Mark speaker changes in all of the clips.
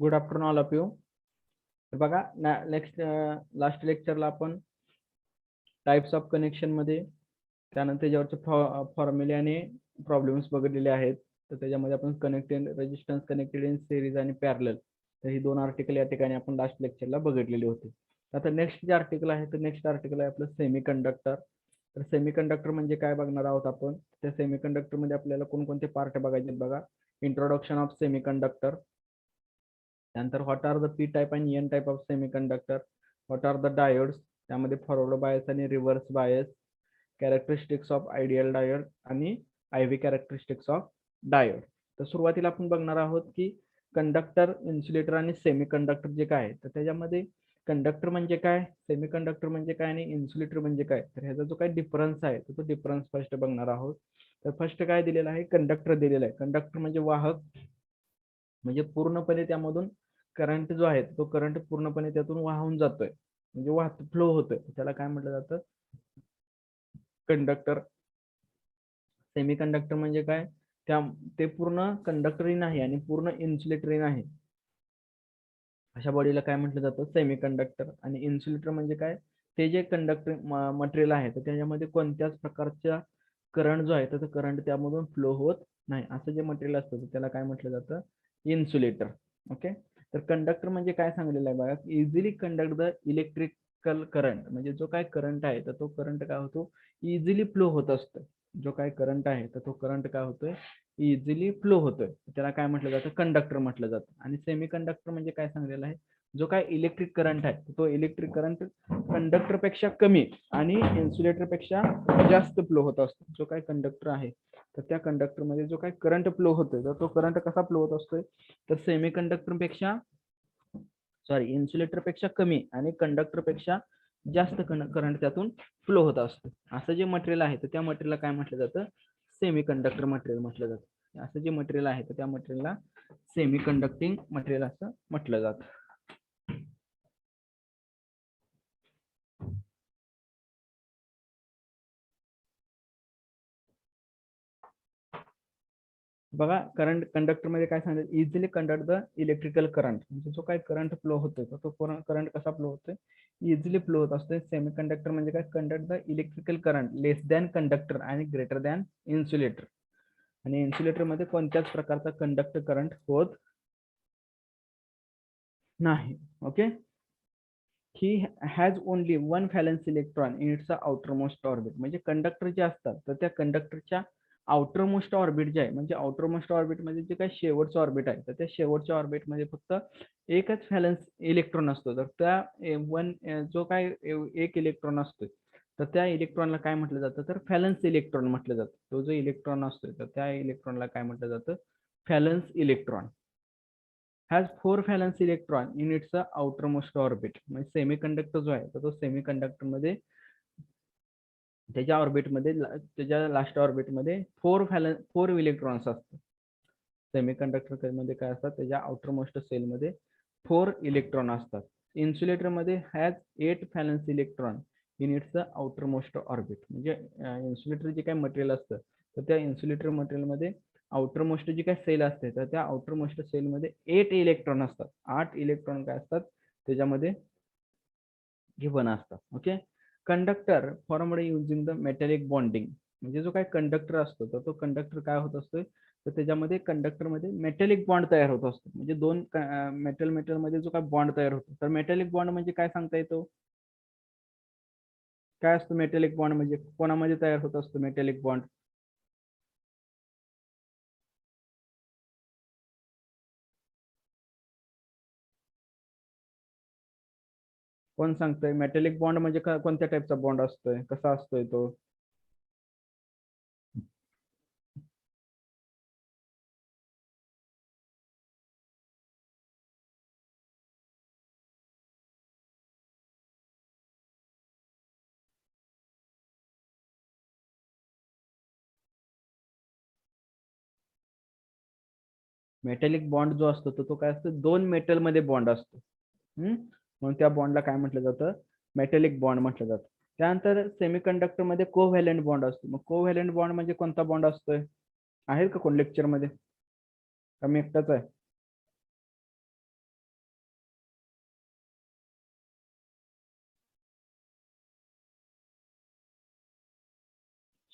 Speaker 1: Good afternoon all of you. बघा next last लेक्चरला आपण types of connection मध्ये त्यानंतर त्याच्यावरचे फॉर्म्युले आणि प्रॉब्लेम्स बघितलेले आहेत. तर त्याच्यामध्ये आपण connected resistance, connected in series आणि पॅरलल, तर ही दोन आर्टिकल या ठिकाणी आपण लास्ट लेक्चरला बघितलेले होते. आता नेक्स्ट जे आर्टिकल आहे तर नेक्स्ट आर्टिकल आहे आपलं सेमी कंडक्टर. तर सेमी कंडक्टर म्हणजे काय बघणार आहोत आपण. त्या सेमी कंडक्टर मध्ये आपल्याला कोणकोणते पार्ट बघायचे बघा. इंट्रोडक्शन ऑफ सेमी कंडक्टर, त्यानंतर what are the P type आणि N type of semiconductor, what are the diodes, त्यामध्ये फॉरवर्ड बायस आणि reverse bias, characteristics of ideal diode आणि I V characteristics of diode. तर सुरुवातीला आपण बघणार आहोत की कंडक्टर, इन्सुलेटर आणि सेमी कंडक्टर जे काय आहे, तर त्याच्यामध्ये कंडक्टर म्हणजे काय, सेमी कंडक्टर म्हणजे काय आणि इन्सुलेटर म्हणजे काय, तर ह्याचा जो काही डिफरन्स आहे तो डिफरन्स फर्स्ट बघणार आहोत. तर फर्स्ट काय दिलेला आहे, कंडक्टर दिलेला आहे. कंडक्टर म्हणजे वाहक, म्हणजे पूर्णपणे त्यामधून करंट जो आहे तो करंट पूर्णपणे त्यातून वाहून जातोय, म्हणजे वाहत फ्लो होतोय, त्याला काय म्हटलं जातं, कंडक्टर. सेमी कंडक्टर म्हणजे काय, त्या ते पूर्ण कंडक्टरी नाही आणि पूर्ण इन्सुलेटरी नाही, अशा बॉडीला काय म्हटलं जातं, सेमी कंडक्टर. आणि इन्सुलेटर म्हणजे काय, ते जे कंडक्टर मटेरियल आहे तर त्याच्यामध्ये कोणत्याच प्रकारच्या करंट जो आहे तर करंट त्यामधून फ्लो होत नाही, असं जे मटेरियल असतं त्याला काय म्हटलं जातं, इन्सुलेटर. ओके. तर कंडक्टर म्हणजे काय सांगलेलं आहे बघा, easily conduct the electrical current, म्हणजे जो काय करंट आहे तर तो करंट काय होतो, इझिली फ्लो होत असतो. जो काय करंट आहे तर तो करंट काय होतोय, इझिली फ्लो होतोय, त्याला काय म्हटलं जातं, कंडक्टर म्हटलं जातं. आणि सेमी कंडक्टर म्हणजे काय सांगलेलं आहे, जो काय इलेक्ट्रिक करंट आहे तो इलेक्ट्रिक करंट कंडक्टर पेक्षा कमी आणि इन्सुलेटर पेक्षा जास्त फ्लो होत असतो. जो काय कंडक्टर आहे तर त्या कंडक्टर मध्ये जो काय करंट फ्लो होतोय तर तो करंट कसा फ्लो होत असतोय, तर सेमी कंडक्टर पेक्षा, सॉरी, इन्सुलेटर पेक्षा कमी आणि कंडक्टर पेक्षा जास्त करंट त्यातून फ्लो होत असतो. असं जे मटेरियल आहे तर त्या मटेरियलला काय म्हटलं जातं, सेमी कंडक्टर मटेरियल म्हटलं जातं. असं जे मटेरियल आहे तर त्या मटेरियलला सेमी कंडक्टिंग मटेरियल असं म्हटलं जातं. बघा, करंट कंडक्टर मध्ये काय सांगितलं, easily conduct the electrical current, म्हणजे जो काय करंट फ्लो होतोय तो करंट कसा फ्लो होतोय, इझिली फ्लो होत असतोय. सेमी कंडक्टर म्हणजे काय, conduct the electrical current less than conductor आणि ग्रेटर दॅन इन्सुलेटर. आणि इन्सुलेटर मध्ये कोणत्याच प्रकारचा कंडक्टर करंट होत नाही. Okay. He has only one valence electron in its outer most orbit, म्हणजे कंडक्टर जे असतात तर त्या कंडक्टरच्या आउटर मोस्ट ऑर्बिट जे आहे, म्हणजे आउटर मोस्ट ऑर्बिट मध्ये जे काही शेवटचं ऑर्बिट आहे तर त्या शेवटच्या ऑर्बिट मध्ये फक्त एकच व्हॅलन्स इलेक्ट्रॉन असतो. तर त्या जो काय एक इलेक्ट्रॉन असतो तर त्या इलेक्ट्रॉनला काय म्हटलं जातं, तर व्हॅलन्स इलेक्ट्रॉन म्हटलं जातं. तो जो इलेक्ट्रॉन असतो तर त्या इलेक्ट्रॉनला काय म्हटलं जातं, valence electron. Has four valence electron in its outer most orbit, म्हणजे सेमी कंडक्टर जो आहे तर तो सेमी कंडक्टर मध्ये त्याच्या ऑर्बिटमध्ये, त्याच्या लास्ट ऑर्बिटमध्ये फोर इलेक्ट्रॉन्स असतात. सेमी कंडक्टर मध्ये काय असतात, त्याच्या आउटर मोस्ट सेल मध्ये फोर इलेक्ट्रॉन असतात. इन्सुलेटर मध्ये has 8 valence electron in its outer most orbit, म्हणजे इन्सुलेटर जे काही मटेरियल असतं तर त्या इन्सुलेटर मटेरियल मध्ये आउटर मोस्ट जी काही सेल असते तर त्या आउटर मोस्ट सेल मध्ये 8 इलेक्ट्रॉन असतात. 8 इलेक्ट्रॉन काय असतात त्याच्यामध्ये गिवन असतात. Okay. Conductor formed using the metallic bonding, म्हणजे जो काही कंडक्टर असतो तर तो कंडक्टर काय होत असतो, तर त्याच्यामध्ये कंडक्टर मध्ये मेटॅलिक बॉन्ड तयार होत असतो, म्हणजे दोन मेटल मेटल मध्ये जो काही बॉन्ड तयार होतो. तर मेटॅलिक बॉन्ड म्हणजे काय सांगता येतो, काय असतो मेटॅलिक बॉन्ड, म्हणजे कोणामध्ये तयार होत असतो मेटॅलिक बॉन्ड, कोण सांगतोय, मेटॅलिक बॉन्ड म्हणजे कोणत्या टाईपचा बॉन्ड असतोय, कसा असतोय तो. मेटॅलिक बॉन्ड जो असतो तो काय असतो, दोन मेटल मध्ये बॉन्ड असतो. म्हणून त्या बॉन्डला काय म्हटलं जातं, मेटॅलिक बॉन्ड म्हटलं जातं. त्यानंतर सेमीकंडक्टर मध्ये कोव्हॅलंट बॉन्ड असतो. मग कोव्हॅलंट बॉन्ड म्हणजे कोणता बॉन्ड असतोय, आहे का कोण लेक्चर मध्ये, कमी एकटाच आहे.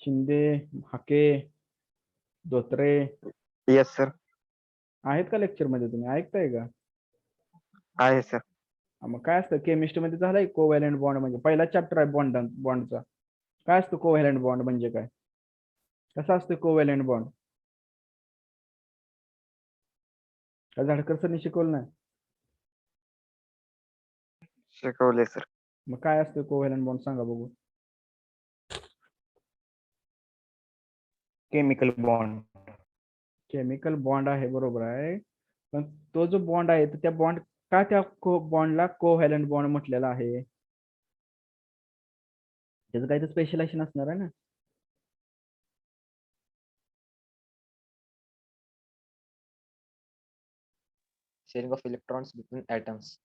Speaker 1: Shinde, Hake, Dhotre
Speaker 2: yes sir.
Speaker 1: आहेत का लेक्चर मध्ये? तुम्ही ऐकताय का?
Speaker 2: आहे सर.
Speaker 1: मग काय असतं केमिस्ट्री मध्ये? झालंय कोव्हॅलंट बॉन्ड म्हणजे पहिला चॅप्टर आहे बॉन्डचा. काय असतं कोव्हॅलंट बॉन्ड म्हणजे काय? कसा असतो कोव्हॅलंट बॉन्ड? का झाडकर सरनी शिकवलं नाही?
Speaker 2: शिकवले सर.
Speaker 1: मग काय असतं कोव्हॅलंट बॉन्ड सांगा बघू.
Speaker 3: Chemical bond.
Speaker 1: केमिकल बॉन्ड आहे, बरोबर आहे. पण तो जो बॉन्ड आहे तर त्या बॉन्ड का त्या बॉन्डला कोव्हॅलंट बॉन्ड म्हटलेला आहे? त्याचं काही तर स्पेशलायझेशन असणार आहे ना.
Speaker 3: Sharing of electrons between atoms.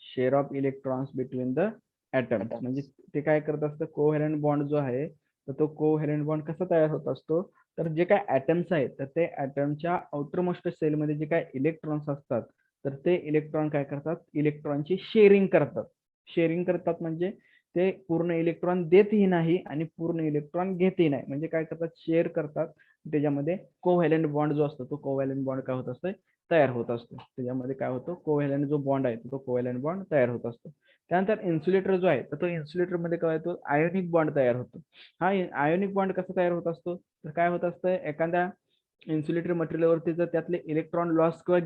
Speaker 1: Share of electrons between the atoms म्हणजे ते काय करत असतं कोव्हॅलंट बॉन्ड जो आहे तर तो कोव्हॅलंट बॉन्ड कसा तयार होत असतो? तर जे काय ॲटम्स आहेत तर ते ॲटमच्या आउटरमोस्ट सेलमध्ये जे काय इलेक्ट्रॉन्स असतात तर ते इलेक्ट्रॉन काय करतात? इलेक्ट्रॉनची शेअरिंग करतात. शेअरिंग करतात म्हणजे ते पूर्ण इलेक्ट्रॉन देतही नाही आणि पूर्ण इलेक्ट्रॉन घेतही नाही. म्हणजे काय करतात? शेअर करतात. त्याच्यामध्ये कोव्हॅलंट बॉन्ड जो असतो तो कोव्हॅलंट बॉन्ड काय होत असतो? तयार होत असतो. त्याच्यामध्ये काय होतं? कोव्हॅलंट जो बॉन्ड आहे तो कोव्हॅलंट बॉन्ड तयार होत असतो. त्यानंतर इन्सुलेटर जो आहे तर तो इन्सुलेटर मध्ये काय होतो? आयोनिक बॉन्ड तयार होतो. हा आयोनिक बॉन्ड कसा तयार होत असतो? तर काय होत असतं एखाद्या इन्सुलेटर मटेरियलवरती जर त्यातले इलेक्ट्रॉन लॉस किंवा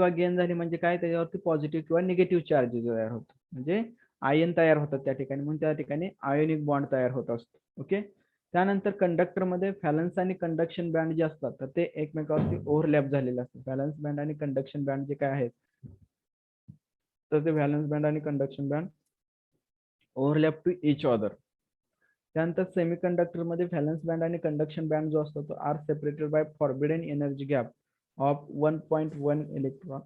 Speaker 1: गेन झाले, म्हणजे काय? त्याच्यावरती पॉझिटिव्ह किंवा निगेटिव्ह चार्ज तयार होतो. म्हणजे आयन तयार होतात त्या ठिकाणी, म्हणून त्या ठिकाणी आयोनिक बॉन्ड तयार होत असतो. ओके. त्यानंतर कंडक्टर मध्ये व्हॅलन्स आणि कंडक्शन बँड जे असतात तर ते एकमेकावरती ओव्हरलॅप झालेले असतात. व्हॅलन्स बँड आणि कंडक्शन बँड जे काय आहेत तर ते व्हॅलन्स बँड आणि conduction band overlap to each other. त्यानंतर सेमीकंडक्टर मध्ये व्हॅलन्स बँड आणि कंडक्शन बँड जो असतो तो are separated by forbidden energy gap of 1.1 electron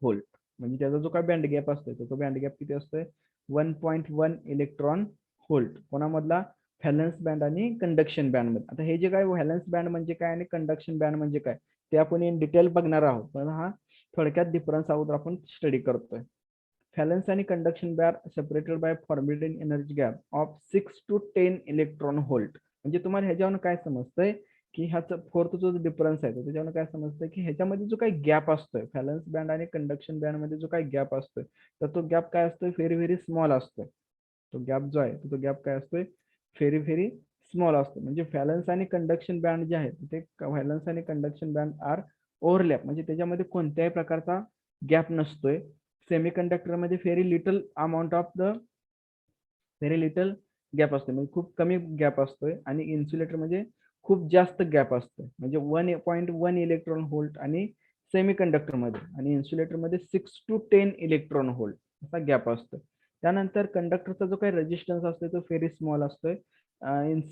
Speaker 1: volt. म्हणजे त्याचा जो काय बँड गॅप असतो तो बँड गॅप किती असतोय? 1.1 इलेक्ट्रॉन व्होल्ट. कोणामधला? व्हॅलन्स बँड आणि कंडक्शन बँड मध्ये. आता हे जे काय व्हॅलन्स बँड म्हणजे काय आणि कंडक्शन बँड म्हणजे काय ते आपण इन डिटेल बघणार आहोत. पण हा थोडक्यात डिफरन्स अगोदर आपण स्टडी करतोय. व्हॅलन्स आणि conduction band separated by forbidden energy gap of 6 to 10 electron volt. म्हणजे तुम्हाला ह्याच्यावरून काय समजतंय की ह्याचा फोर्थ जो डिफरन्स आहे त्याच्यावर काय समजतं की ह्याच्यामध्ये जो काही गॅप असतोय व्हॅलन्स बँड आणि कंडक्शन बँड मध्ये जो काही गॅप असतोय तर तो गॅप काय असतोय? व्हेरी व्हेरी स्मॉल असतोय. तो गॅप जो आहे तो गॅप काय असतोय? व्हेरी व्हेरी स्मॉल असतो. म्हणजे व्हॅलन्स आणि कंडक्शन बँड जे आहेत ते व्हॅलन्स आणि कंडक्शन बँड आर ओव्हरलॅप म्हणजे त्याच्यामध्ये कोणत्याही प्रकारचा गॅप नसतोय. सेमीकंडक्टर मध्ये very little amount of the very little gap असतो म्हणजे खूप कमी गॅप असतोय. आणि इन्सुलेटर मध्ये खूप जास्त गॅप असतो म्हणजे 1.1 इलेक्ट्रॉन व्होल्ट आणि सेमीकंडक्टर मध्ये आणि इन्सुलेटर मध्ये 6 to 10 इलेक्ट्रॉन व्होल्ट असा गॅप असतो. त्यानंतर कंडक्टरचा जो काही रेजिस्टन्स असतो तो व्हेरी स्मॉल असतोय.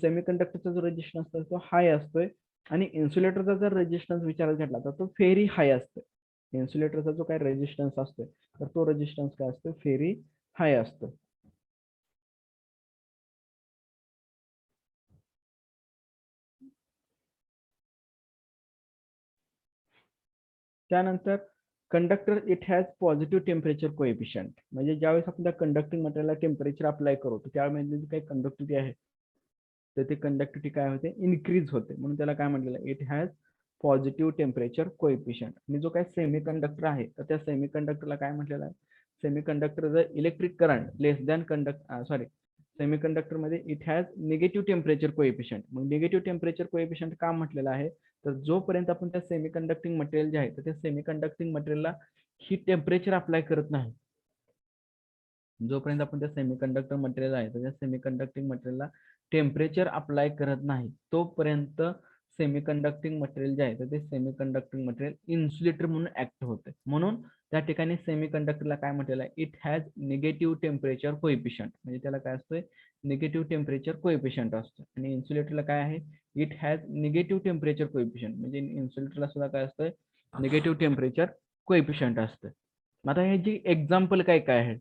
Speaker 1: सेमीकंडक्टरचा जो रेजिस्टन्स असतो तो हाय असतोय आणि इन्सुलेटरचा जर रेजिस्टन्स विचारात घेतला तर तो व्हेरी हाय असतोय. इन्सुलेटरचा जो काही रेजिस्टन्स असतोय तर तो रेजिस्टन्स काय असतो? व्हेरी हाय असतो. त्यानंतर conductor it has positive temperature coefficient म्हणजे ज्यावेळेस आपण त्या कंडक्टिंग मटेरियलला टेम्परेचर अप्लाय करतो त्यावेळेस जी काही कंडक्टिव्हिटी आहे तर ती कंडक्टिव्हिटी काय होते? इन्क्रीज होते. म्हणून त्याला काय म्हटलेलं आहे? It has positive temperature coefficient. आणि जो काही सेमीकंडक्टर आहे तर त्या सेमीकंडक्टरला काय म्हटलेलं आहे? सेमीकंडक्टर जर इलेक्ट्रिक करंट लेस दॅन सेमीकंडक्टर मध्ये it has negative temperature coefficient. मग निगेटिव्ह टेम्परेचर कोएफिशियंट का म्हटलेलं आहे? तर जोपर्यंत आपण त्या सेमीकंडक्टिंग मटेरियल जे आहे तर त्या सेमीकंडक्टिंग मटेरियलला ही टेम्परेचर अप्लाय करत नाही. जोपर्यंत आपण त्या सेमीकंडक्टर मटेरियल आहे तर त्या सेमीकंडक्टिंग मटेरियलला टेम्परेचर अप्लाय करत नाही तोपर्यंत सेमीकंडक्टिंग मटेरियल जे आहे तर ते सेमीकंडक्टिंग मटेरियल इन्सुलेटर म्हणून ऍक्ट होते. म्हणून त्या ठिकाणी सेमीकंडक्टरला काय म्हटलेलं आहे? It has negative temperature coefficient म्हणजे त्याला काय असतोय? निगेटिव्ह टेम्परेचर कोएफिशियंट असतो. आणि इन्सुलेटरला काय आहे? It has negative temperature coefficient म्हणजे इन्सुलेटरला सुद्धा काय असतंय? निगेटिव्ह टेम्परेचर कोएफिशियंट असतं. आता हे जी एक्झाम्पल काय काय आहे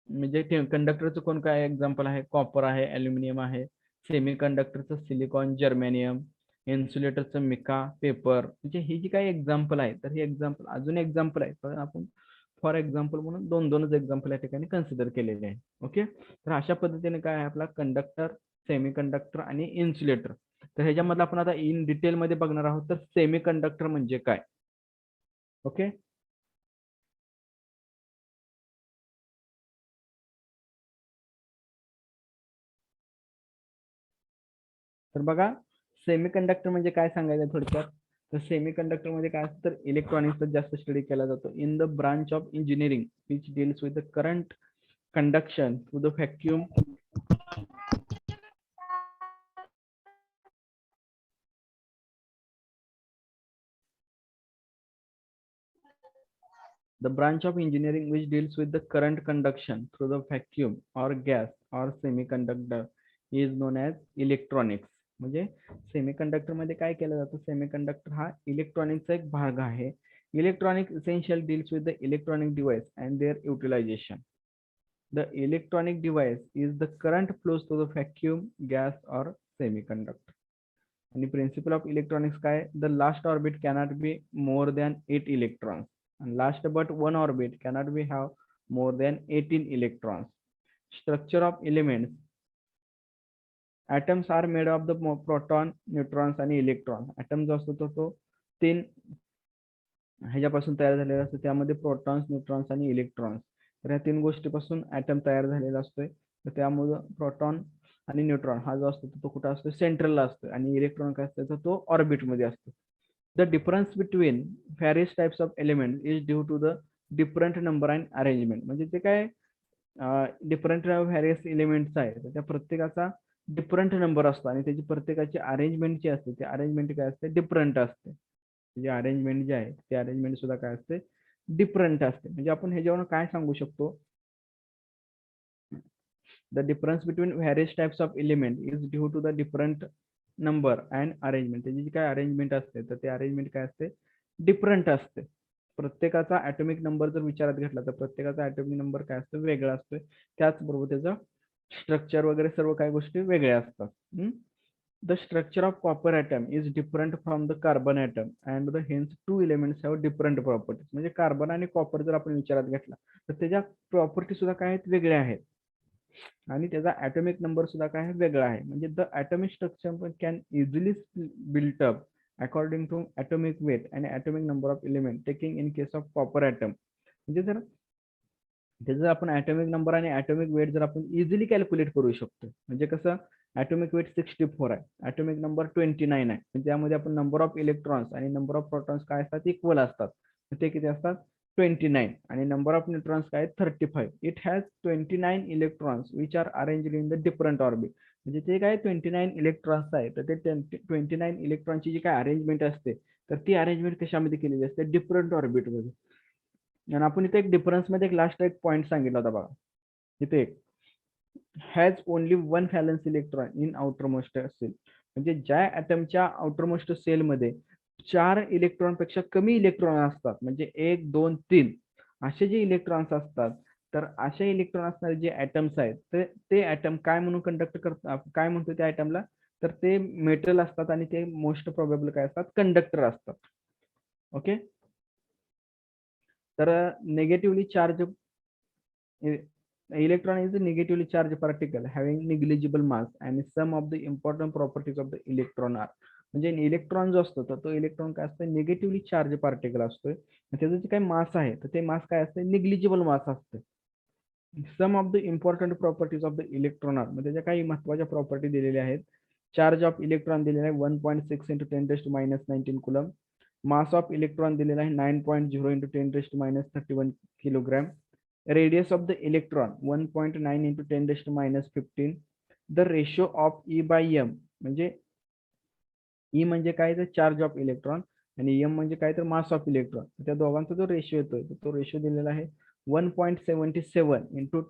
Speaker 1: म्हणजे कंडक्टरचं कोण काय एक्झाम्पल आहे? कॉपर आहे, अल्युमिनियम आहे, सेमी कंडक्टरचं सिलिकॉन, जर्मेनियम, इन्सुलेटरचं मिका, पेपर. म्हणजे ही जी काही एक्झाम्पल आहे तर ही एक्झाम्पल अजून एक्झाम्पल आहे पण आपण फॉर एक्झाम्पल म्हणून दोनच एक्झाम्पल या ठिकाणी कन्सिडर केलेले आहे. ओके, तर अशा पद्धतीने काय आहे आपला कंडक्टर, सेमी कंडक्टर आणि इन्सुलेटर. तर ह्याच्यामध्ये आपण आता इन डिटेल मध्ये बघणार आहोत. तर सेमी कंडक्टर म्हणजे काय. ओके, तर बघा सेमी कंडक्टर म्हणजे काय सांगायचं थोडक्यात. तर सेमी कंडक्टर मध्ये काय असतं, तर इलेक्ट्रॉनिक्सचा जास्त स्टडी केला जातो in the branch of engineering which deals with the current conduction through the vacuum. The branch of engineering which deals with the current conduction through the vacuum or gas or semiconductor is known as electronics. म्हणजे semiconductor मध्ये काय केलं जातं, semiconductor हा इलेक्ट्रॉनिक्सचा एक भाग आहे. Electronic essential deals with the electronic device and their utilisation. The electronic device is the current flows through the vacuum, gas or semiconductor. And the principle of electronics काय, the last orbit cannot be more than 8 electrons and last but one orbit cannot be have more than 18 electrons. Structure of elements, atoms are made of the proton, neutrons आणि electron. atoms जो असतो तो तीन ह्याच्यापासून तयार झालेला असतो, त्यामध्ये प्रोटॉन्स, न्यूट्रॉन्स आणि इलेक्ट्रॉन्स. तर या तीन गोष्टीपासून ऍटम तयार झालेला असतोय. तर त्यामुळे प्रोटॉन आणि न्यूट्रॉन हा जो असतो तो कुठं असतो, सेंट्रलला असतो, आणि इलेक्ट्रॉन काय असतो तो ऑर्बिट मध्ये असतो. The difference between various types of element is due to the different number and arrangement. म्हणजे ते काय डिफरंट व्हॅरियस एलिमेंट्स आहे, तर त्या प्रत्येकाचा डिफरंट नंबर असतो आणि त्याची प्रत्येकाची अरेंजमेंट जी असते ती अरेंजमेंट काय असते, डिफरंट असते. जे अरेंजमेंट जे आहे ते अरेंजमेंट सुद्धा काय असते, डिफरंट असते. म्हणजे आपण ह्याच्यावर काय सांगू शकतो, the difference between various types of element is due to the different number and arrangement. त्याची जी काय अरेंजमेंट असते तर ते अरेंजमेंट काय असते, डिफरंट असते. प्रत्येकाचा ऍटॉमिक नंबर जर विचारात घेतला तर प्रत्येकाचा ऍटॉमिक नंबर काय असतो, वेगळा असतो. त्याचबरोबर त्याचं स्ट्रक्चर वगैरे सर्व काही गोष्टी वेगळ्या असतात. The structure of copper atom is different from the carbon atom and the hence two elements have different properties. म्हणजे कार्बन आणि कॉपर जर आपण विचारात घेतला तर त्याच्या प्रॉपर्टी सुद्धा काय आहेत, वेगळ्या आहेत आणि त्याचा ऍटॉमिक नंबर सुद्धा काय आहे, वेगळा आहे. म्हणजे the atomic structure can easily built up according to atomic weight and atomic number of element taking in case of copper atom. म्हणजे जर त्याचं आपण ऍटॉमिक नंबर आणि ऍटॉमिक वेट जर आपण इझिली कॅल्क्युलेट करू शकतो. म्हणजे कसं, ऍटॉमिक वेट 64 आहे, ऍटॉमिक नंबर 29 आहे, म्हणजे त्यामध्ये आपण नंबर ऑफ इलेक्ट्रॉन्स आणि नंबर ऑफ प्रोटॉन्स काय असतात, इक्वल असतात. ते किती असतात, 29. आणि नंबर ऑफ न्यूट्रॉन्स काय, 35. It has 29 electrons which are arranged in the different orbit. म्हणजे ते काय 29 इलेक्ट्रॉन्स आहे, तर ते 29 इलेक्ट्रॉनची जी काय अरेंजमेंट असते तर ती अरेंजमेंट कशामध्ये केलेली असते, डिफरंट ऑर्बिटमध्ये. आणि आपण इथे एक डिफरन्स मध्ये एक लास्ट एक पॉईंट सांगितला होता बघा, इथे एक has only one valence electron in outermost shell. म्हणजे ज्या ऍटमच्या आउटरमोस्ट सेल मध्ये 4 इलेक्ट्रॉन पेक्षा कमी इलेक्ट्रॉन असतात, म्हणजे 1, 2, 3 असे जे इलेक्ट्रॉन्स असतात, तर असे इलेक्ट्रॉन असणारे जे ऍटम्स आहेत ते ऍटम काय म्हणून कंडक्ट करतात, काय म्हणतो त्या ऍटमला, तर ते मेटल असतात आणि ते मोस्ट प्रोबेबल काय असतात, कंडक्टर असतात. ओके, तर negatively charge electron is a negatively charged particle having negligible mass and some of the important properties of the electron are. म्हणजे इलेक्ट्रॉन जो असतो तर तो इलेक्ट्रॉन काय असतो, निगेटिव्हली चार्ज पार्टिकल असतोय. त्याचं जे काही मास आहे तर ते मास काय असते, निग्लिजिबल मास असते. Some of the important properties of the electron are, म्हणजे ज्या काही महत्वाच्या प्रॉपर्टी दिलेल्या आहेत. चार्ज ऑफ इलेक्ट्रॉन दिलेला आहे 1.6 into 10⁻⁻19 coulomb. Mass of electron दिलेला आहे 9.0 into 10⁻31 kilogram. radius of the electron 1.9 into 10⁻15. the ratio of E by M, म्हणजे E म्हणजे काय, तर चार्ज ऑफ इलेक्ट्रॉन आणि M म्हणजे काय, तर मास ऑफ इलेक्ट्रॉन. त्या दोघांचा जो रेशो येतोय तो रेशो दिलेला आहे 1.77 into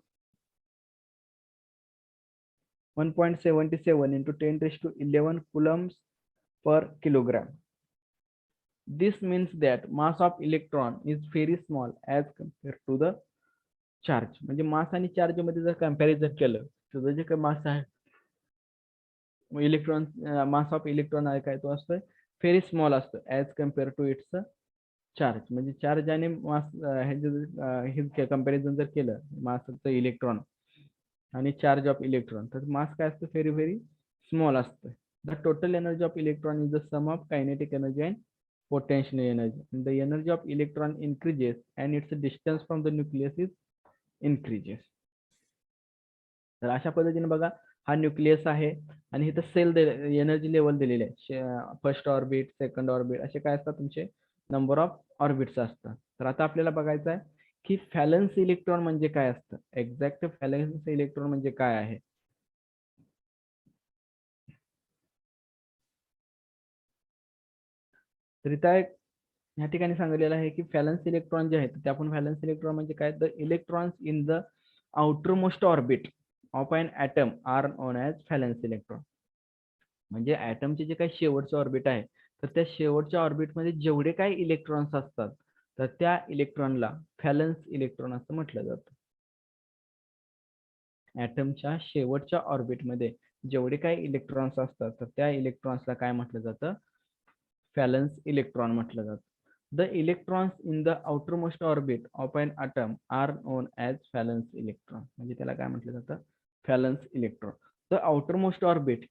Speaker 1: 1.77 into 10⁻11 coulombs per kilogram. This means that mass of electron is very small as compared to the charge. म्हणजे मास आणि चार्ज मध्ये जर कम्पॅरिझन केलं तर जे काही मास आहे इलेक्ट्रॉन, मास ऑफ इलेक्ट्रॉन आहे काय, तो असतोय व्हेरी स्मॉल असतो as compare to its charge म्हणजे चार्ज आणि मास हे कंपॅरिझन जर केलं मासचं इलेक्ट्रॉन आणि चार्ज ऑफ इलेक्ट्रॉन, तर मास काय असतं व्हेरी व्हेरी स्मॉल असतं. The total energy of electron is the sum of kinetic energy and potential energy. The energy of electron increases and its distance from the nucleus is increases. तर अशा पद्धतीने बघा हा nucleus आहे आणि इथं sale energy level दिलेले आहे. फर्स्ट ऑर्बिट, सेकंड ऑर्बिट असे काय असतात तुमचे नंबर ऑफ ऑर्बिट्स असतात. तर आता आपल्याला बघायचं आहे की व्हॅलन्स इलेक्ट्रॉन म्हणजे काय असतं. एक्झॅक्ट व्हॅलन्स इलेक्ट्रॉन म्हणजे काय आहे. तर इथं एक या ठिकाणी सांगितलेलं आहे की व्हॅलन्स इलेक्ट्रॉन जे आहेत ते आपण व्हॅलन्स इलेक्ट्रॉन म्हणजे काय, the electrons in the outermost orbit of an atom are known as valence electron. म्हणजे ॲटमचे जे काही शेवटचे ऑर्बिट आहे तर त्या शेवटच्या ऑर्बिटमध्ये जेवढे काही इलेक्ट्रॉन्स असतात तर त्या इलेक्ट्रॉनला व्हॅलन्स इलेक्ट्रॉन असं म्हटलं जातं. ॲटमच्या शेवटच्या ऑर्बिटमध्ये जेवढे काही इलेक्ट्रॉन्स असतात तर त्या इलेक्ट्रॉन्सला काय म्हटलं जातं, व्हॅलन्स इलेक्ट्रॉन म्हटलं जातं. The electrons in the outermost orbit of an atom are known as valence electron. म्हणजे त्याला काय म्हटलं जातं, valence electron. The outermost orbit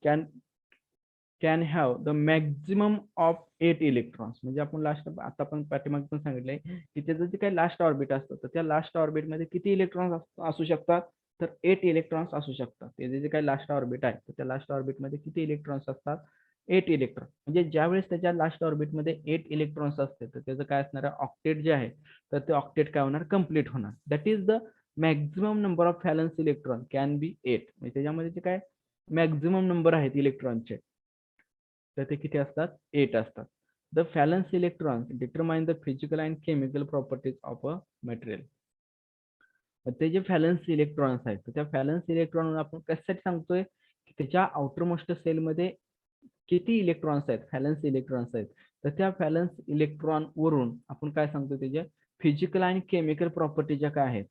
Speaker 1: can have the maximum of 8 electrons. म्हणजे आपण आता आपण पाठीमागे पण सांगितलंय की त्याचं जे काही लास्ट ऑर्बिट असतं तर त्या लास्ट ऑर्बिट मध्ये किती इलेक्ट्रॉन्स असू शकतात, तर 8 इलेक्ट्रॉन्स असू शकतात. त्याचे जे काही लास्ट ऑर्बिट आहे तर त्या लास्ट ऑर्बिट मध्ये किती इलेक्ट्रॉन्स असतात, 8 इलेक्ट्रॉन. म्हणजे ज्यावेळेस त्याच्या लास्ट ऑर्बिटमध्ये 8 इलेक्ट्रॉन्स असते तर त्याचं काय असणार आहे, ऑक्टेट जे आहे तर ते ऑक्टेट काय होणार, कम्प्लीट होणार. That is the maximum number of valence electron can be 8. म्हणजे त्याच्यामध्ये जे काय मॅक्झिमम नंबर आहेत इलेक्ट्रॉनचे तर ते किती असतात, 8 असतात. The valence electron determine the physical and chemical properties of a material. ते जे व्हॅलन्स इलेक्ट्रॉन्स आहेत तर त्या व्हॅलन्स इलेक्ट्रॉन आपण कशासाठी सांगतोय की त्याच्या आउटरमोस्ट सेलमध्ये किती इलेक्ट्रॉन्स आहेत, व्हॅलन्स इलेक्ट्रॉन्स आहेत. तर त्या व्हॅलन्स इलेक्ट्रॉन वरून आपण काय सांगतो, त्याच्या फिजिकल आणि केमिकल प्रॉपर्टी ज्या काय आहेत,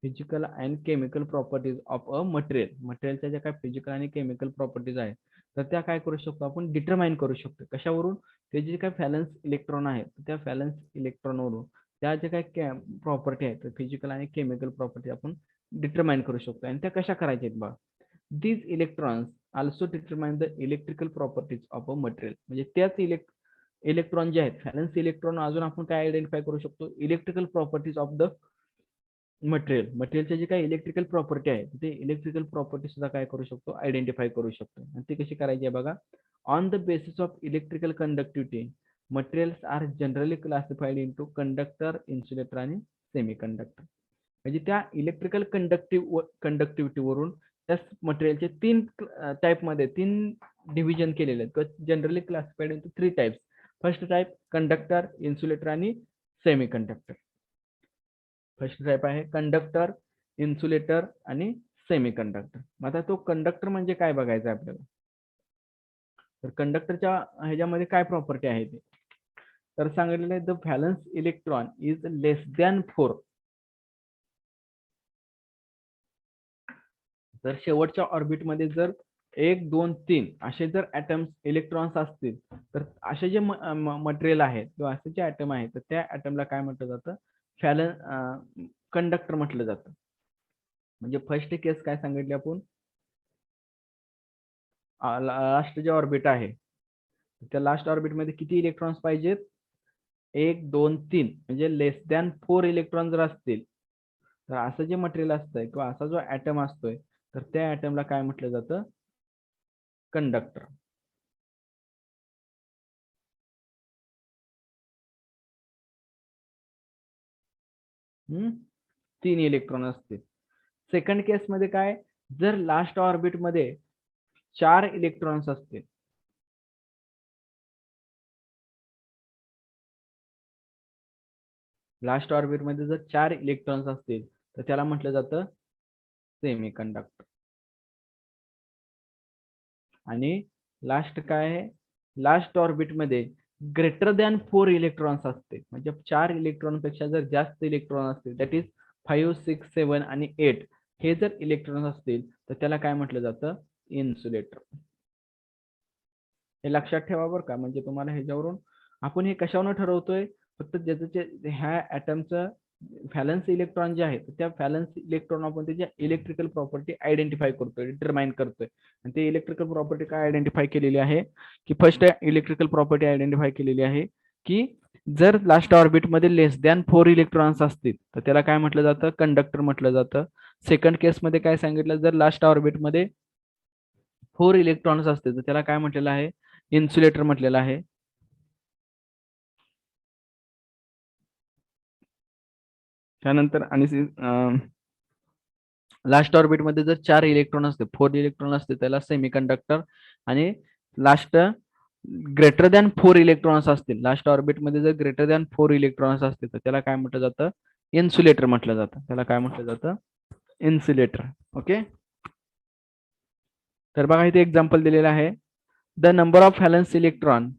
Speaker 1: physical and chemical properties of a material. मटेरियलच्या ज्या काय फिजिकल आणि केमिकल प्रॉपर्टीज आहेत तर त्या काय करू शकतो आपण, डिटरमाइन करू शकतो. कशावरून, ते जे काही व्हॅलन्स इलेक्ट्रॉन आहेत त्या व्हॅलन्स इलेक्ट्रॉनवरून त्या जे काही प्रॉपर्टी आहेत फिजिकल आणि केमिकल प्रॉपर्टी आपण डिटरमाइन करू शकतो. आणि त्या कशा करायच्या आहेत बघा. These electrons also determine the electrical properties of a material. म्हणजे त्याच इलेक्ट्रॉन जे आहेत व्हॅलन्स इलेक्ट्रॉन अजून आपण काय आयडेंटिफाय करू शकतो, electrical properties of the material. मटेरियलचे जे काही इलेक्ट्रिकल प्रॉपर्टी आहे ते इलेक्ट्रिकल प्रॉपर्टी सुद्धा काय करू शकतो, आयडेंटिफाय करू शकतो. आणि ते कशी करायची आहे बघा. On the basis of electrical conductivity materials are generally classified into conductor, insulator आणि सेमी कंडक्टर. म्हणजे त्या इलेक्ट्रिकल कंडक्टिव्हिटीवरून त्या मटेरियलचे 3 टाइप मध्ये 3 डिव्हिजन केलेले आहेत. Generally classified into 3 types. First type conductor, insulator आणि सेमी कंडक्टर. फर्स्ट टाइप आहे कंडक्टर, इन्सुलेटर आणि सेमी कंडक्टर. आता तो कंडक्टर म्हणजे काय बघायचं आहे आपल्याला. तर कंडक्टरच्या ह्याच्यामध्ये काय प्रॉपर्टी आहे ते तर सांगितलेलं आहे, the valence electron is less than 4. जर शेवटच्या ऑर्बिटमध्ये जर 1, 2, 3 असे जर ॲटम्स इलेक्ट्रॉन्स असतील तर असे जे मटेरियल आहेत किंवा असे जे ॲटम आहेत तर त्या ॲटमला काय म्हटलं जातं, कंडक्टर म्हटलं जातं. म्हणजे फर्स्ट केस काय सांगितली आपण, लास्ट जे ऑर्बिट आहे त्या लास्ट ऑर्बिटमध्ये किती इलेक्ट्रॉन्स पाहिजेत, 1, 2, 3 म्हणजे लेस दॅन 4 इलेक्ट्रॉन जर असतील तर असं जे मटेरियल असतंय किंवा असा जो ॲटम असतोय तर त्या ॲटमला काय म्हटलं जातं, कंडक्टर. हम्म 3 इलेक्ट्रॉन असतील. सेकंड केस मध्ये काय, जर लास्ट ऑर्बिट मध्ये 4 इलेक्ट्रॉन्स असतील, लास्ट ऑर्बिट मध्ये जर 4 इलेक्ट्रॉन्स असतील तर त्याला म्हटलं जातं सेमी कंडक्टर. आणि लास्ट काय आहे, लास्ट ऑर्बिट मध्ये ग्रेटर दॅन 4 इलेक्ट्रॉन्स असते. म्हणजे 4 इलेक्ट्रॉन पेक्षा जर जास्त इलेक्ट्रॉन असतील, दॅट इज 5, 6, 7 आणि 8 हे जर इलेक्ट्रॉन असतील तर त्याला काय म्हटलं जातं, इन्सुलेटर. हे लक्षात ठेवा बरं का. म्हणजे तुम्हाला ह्याच्यावरून आपण हे कशावरून ठरवतोय, फक्त ज्याचं ह्या ॲटमचं व्हॅलन्स इलेक्ट्रॉन जे आहे त्या व्हॅलन्स इलेक्ट्रॉन आपण त्याच्या इलेक्ट्रिकल प्रॉपर्टी आयडेंटिफाय करतोय, डिटरमाइन करतोय. आणि ते इलेक्ट्रिकल प्रॉपर्टी काय आयडेंटिफाय केलेली आहे की फर्स्ट इलेक्ट्रिकल प्रॉपर्टी आयडेंटिफाय केलेली आहे की जर लास्ट ऑर्बिटमध्ये लेस दॅन 4 इलेक्ट्रॉन्स असतील तर त्याला काय म्हटलं जातं, कंडक्टर म्हटलं जातं. सेकंड केसमध्ये काय सांगितलं, जर लास्ट ऑर्बिटमध्ये 4 इलेक्ट्रॉन्स असतील तर त्याला काय म्हटलेलं आहे, इन्सुलेटर म्हटलेलं आहे. त्यानंतर आणि लास्ट ऑर्बिटमध्ये जर 4 इलेक्ट्रॉन असते, 4 इलेक्ट्रॉन असते त्याला सेमीकंडक्टर. आणि लास्ट ग्रेटर दॅन 4 इलेक्ट्रॉन्स असतील, लास्ट ऑर्बिटमध्ये जर ग्रेटर दॅन 4 इलेक्ट्रॉन्स असतील तर त्याला काय म्हटलं जातं, इन्सुलेटर म्हटलं जातं. त्याला काय म्हटलं जातं, इन्सुलेटर. ओके. तर बघा इथे एक्झाम्पल दिलेलं आहे. The number of valence electron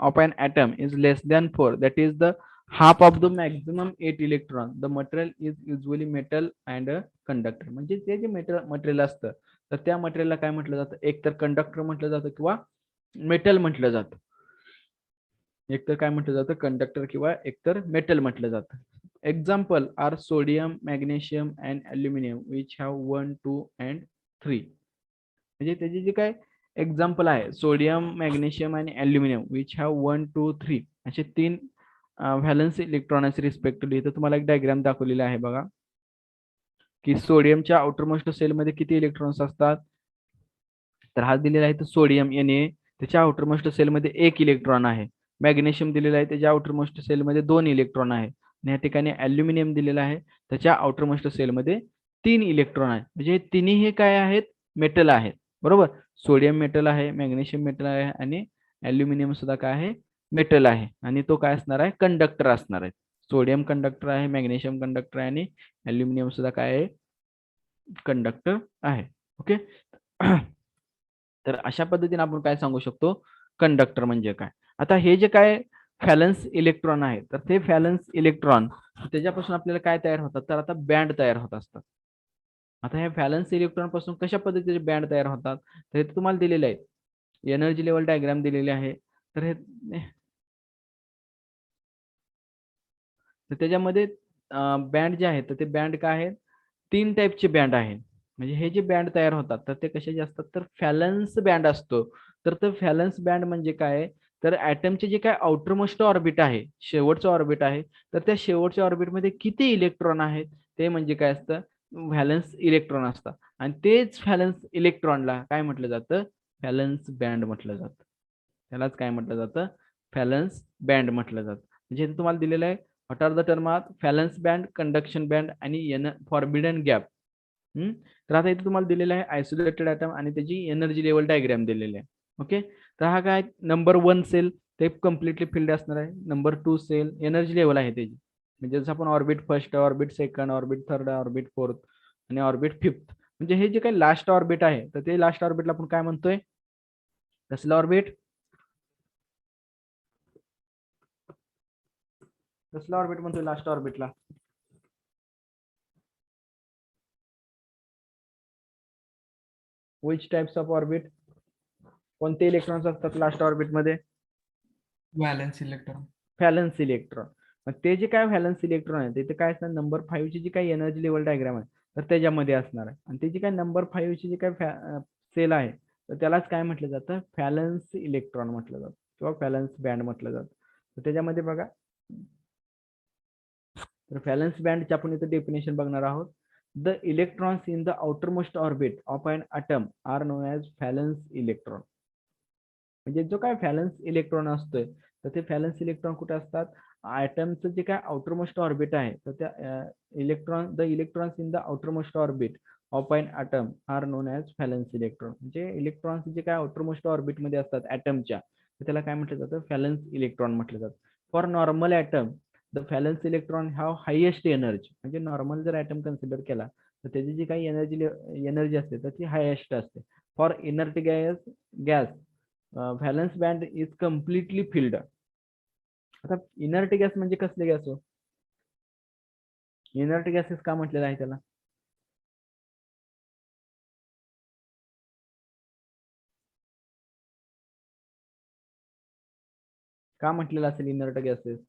Speaker 1: of an atom is less than 4, that is the half of the maximum 8 electron. The material is usually metal and a conductor. म्हणजे ते जे मटेरियल असतं तर त्या मटेरियलला काय म्हटलं जातं, एक तर कंडक्टर म्हटलं जातं किंवा मेटल म्हटलं जातं. एक तर काय म्हटलं जातं, कंडक्टर किंवा एकतर मेटल म्हटलं जातं. Example are sodium, magnesium and aluminium which have 1, 2 and 3. म्हणजे त्याची जी काय एक्झाम्पल आहे, सोडियम, मॅग्नेशियम आणि अल्युमिनियम विच हॅव 1, 2, 3 असे 3 व्हॅलन्स इलेक्ट्रॉन्स रिस्पेक्टिव्हली. इथं तुम्हाला एक डायग्राम दाखवलेला आहे बघा, की सोडियमच्या आउटरमोस्ट सेलमध्ये किती इलेक्ट्रॉन्स असतात, तर हा दिलेला आहे तो सोडियम Na, त्याच्या आउटरमोस्ट सेलमध्ये 1 इलेक्ट्रॉन आहे. मॅग्नेशियम दिलेला आहे, त्याच्या आउटरमोस्ट सेलमध्ये 2 इलेक्ट्रॉन आहे. आणि या ठिकाणी अल्युमिनियम दिलेला आहे, त्याच्या आउटरमोस्ट सेलमध्ये 3 इलेक्ट्रॉन आहेत. म्हणजे हे तिन्ही हे काय आहेत, मेटल आहेत. बरोबर, सोडियम मेटल आहे, मॅग्नेशियम मेटल आहे आणि अल्युमिनियम सुद्धा काय आहे, मेटल आहे. आणि तो काय असणार आहे, कंडक्टर असणार आहे. सोडियम कंडक्टर आहे, मॅग्नेशियम कंडक्टर आहे आणि अल्युमिनियम सुद्धा काय आहे, कंडक्टर आहे. ओके. तर अशा पद्धतीने आपण काय सांगू शकतो, कंडक्टर म्हणजे काय. आता हे जे काय व्हॅलन्स इलेक्ट्रॉन आहे तर ते व्हॅलन्स इलेक्ट्रॉन त्याच्यापासून आपल्याला काय तयार होतात, तर आता बँड तयार होत असतात. आता हे व्हॅलन्स इलेक्ट्रॉन पासून कशा पद्धतीचे बँड तयार होतात, तर हे तुम्हाला दिलेले आहे, एनर्जी लेवल डायग्राम दिलेले आहे. तर हे त्याच्यामध्ये बँड जे आहे तर ते बँड काय आहे, 3 टाईपचे बँड आहेत. म्हणजे हे जे बँड तयार होतात तर ते कशाचे असतात, तर व्हॅलन्स बँड असतो. तर ते व्हॅलन्स बँड म्हणजे काय, तर ॲटमचे जे काय आउटरमोस्ट ऑर्बिट आहे, शेवटचं ऑर्बिट आहे, तर त्या शेवटच्या ऑर्बिटमध्ये किती इलेक्ट्रॉन आहेत ते म्हणजे काय असतं, व्हॅलन्स इलेक्ट्रॉन असतात. आणि तेच व्हॅलन्स इलेक्ट्रॉनला काय म्हटलं जातं, व्हॅलन्स बँड म्हटलं जातं. त्यालाच काय म्हटलं जातं, व्हॅलन्स बँड म्हटलं जातं. म्हणजे इथे तुम्हाला दिलेलं आहे, what are the term of valence band, conduction band आणि फॉरबिडन गॅप. तर आता इथे तुम्हाला दिलेलं आहे आयसोलेटेड ॲटम आणि त्याची एनर्जी लेवल डायग्राम दिलेली आहे. ओके. तर हा काय, नंबर 1 सेल ते कम्प्लिटली फिल्ड असणार आहे. नंबर 2 सेल एनर्जी लेवल आहे त्याची, म्हणजे जसं आपण orbit first, orbit second, orbit third, orbit fourth आणि ऑर्बिट फिफ्थ. म्हणजे हे जे काही लास्ट ऑर्बिट आहे तर ते लास्ट ऑर्बिटला आपण काय म्हणतोय, कसलं ऑर्बिट, कसला ऑर्बिट म्हणतोय लास्ट ऑर्बिटला, विच टाइप्स ऑफ ऑर्बिट, कोणते इलेक्ट्रॉन्स असतात लास्ट ऑर्बिटमध्ये,
Speaker 4: व्हॅलन्स इलेक्ट्रॉन.
Speaker 1: Valence electron. मग ते जे काय व्हॅलन्स इलेक्ट्रॉन आहे ते काय असणार, नंबर 5 ची जी काही एनर्जी लेवल डायग्राम आहे तर त्याच्यामध्ये असणार आहे. आणि ते जे काय नंबर 5 ची जी काय सेल आहे तर त्यालाच काय म्हटलं जातं, व्हॅलन्स इलेक्ट्रॉन म्हटलं जातं किंवा व्हॅलन्स बँड म्हटलं जातं. तर त्याच्यामध्ये बघा, तर व्हॅलन्स बँडचे आपण इथे डेफिनेशन बघणार आहोत. The electrons in the outermost orbit of an atom are known as valence electron. म्हणजे जो काय व्हॅलन्स इलेक्ट्रॉन असतोय तर ते व्हॅलन्स इलेक्ट्रॉन कुठे असतात, ॲटमचं जे काय आउटरमोस्ट ऑर्बिट आहे तर त्या electrons in the outermost orbit of an atom are known as valence electron. म्हणजे इलेक्ट्रॉन्स जे काय आउटरमोस्ट ऑर्बिट मध्ये असतात ॲटमच्या, तर त्याला काय म्हटलं जातं, व्हॅलन्स इलेक्ट्रॉन म्हटलं जातं. For normal atom the valence electron have highest energy. म्हणजे नॉर्मल जर ॲटम कन्सिडर केला तर त्याची जी काही एनर्जी असते तर ती हायेस्ट असते. For inert gas valence band is completely field. आता इनर्ट गॅस म्हणजे कसले गॅस हो, इनर्ट गॅसेस का म्हटलेलं आहे त्याला, का म्हटलेलं असेल इनर्ट गॅसेस?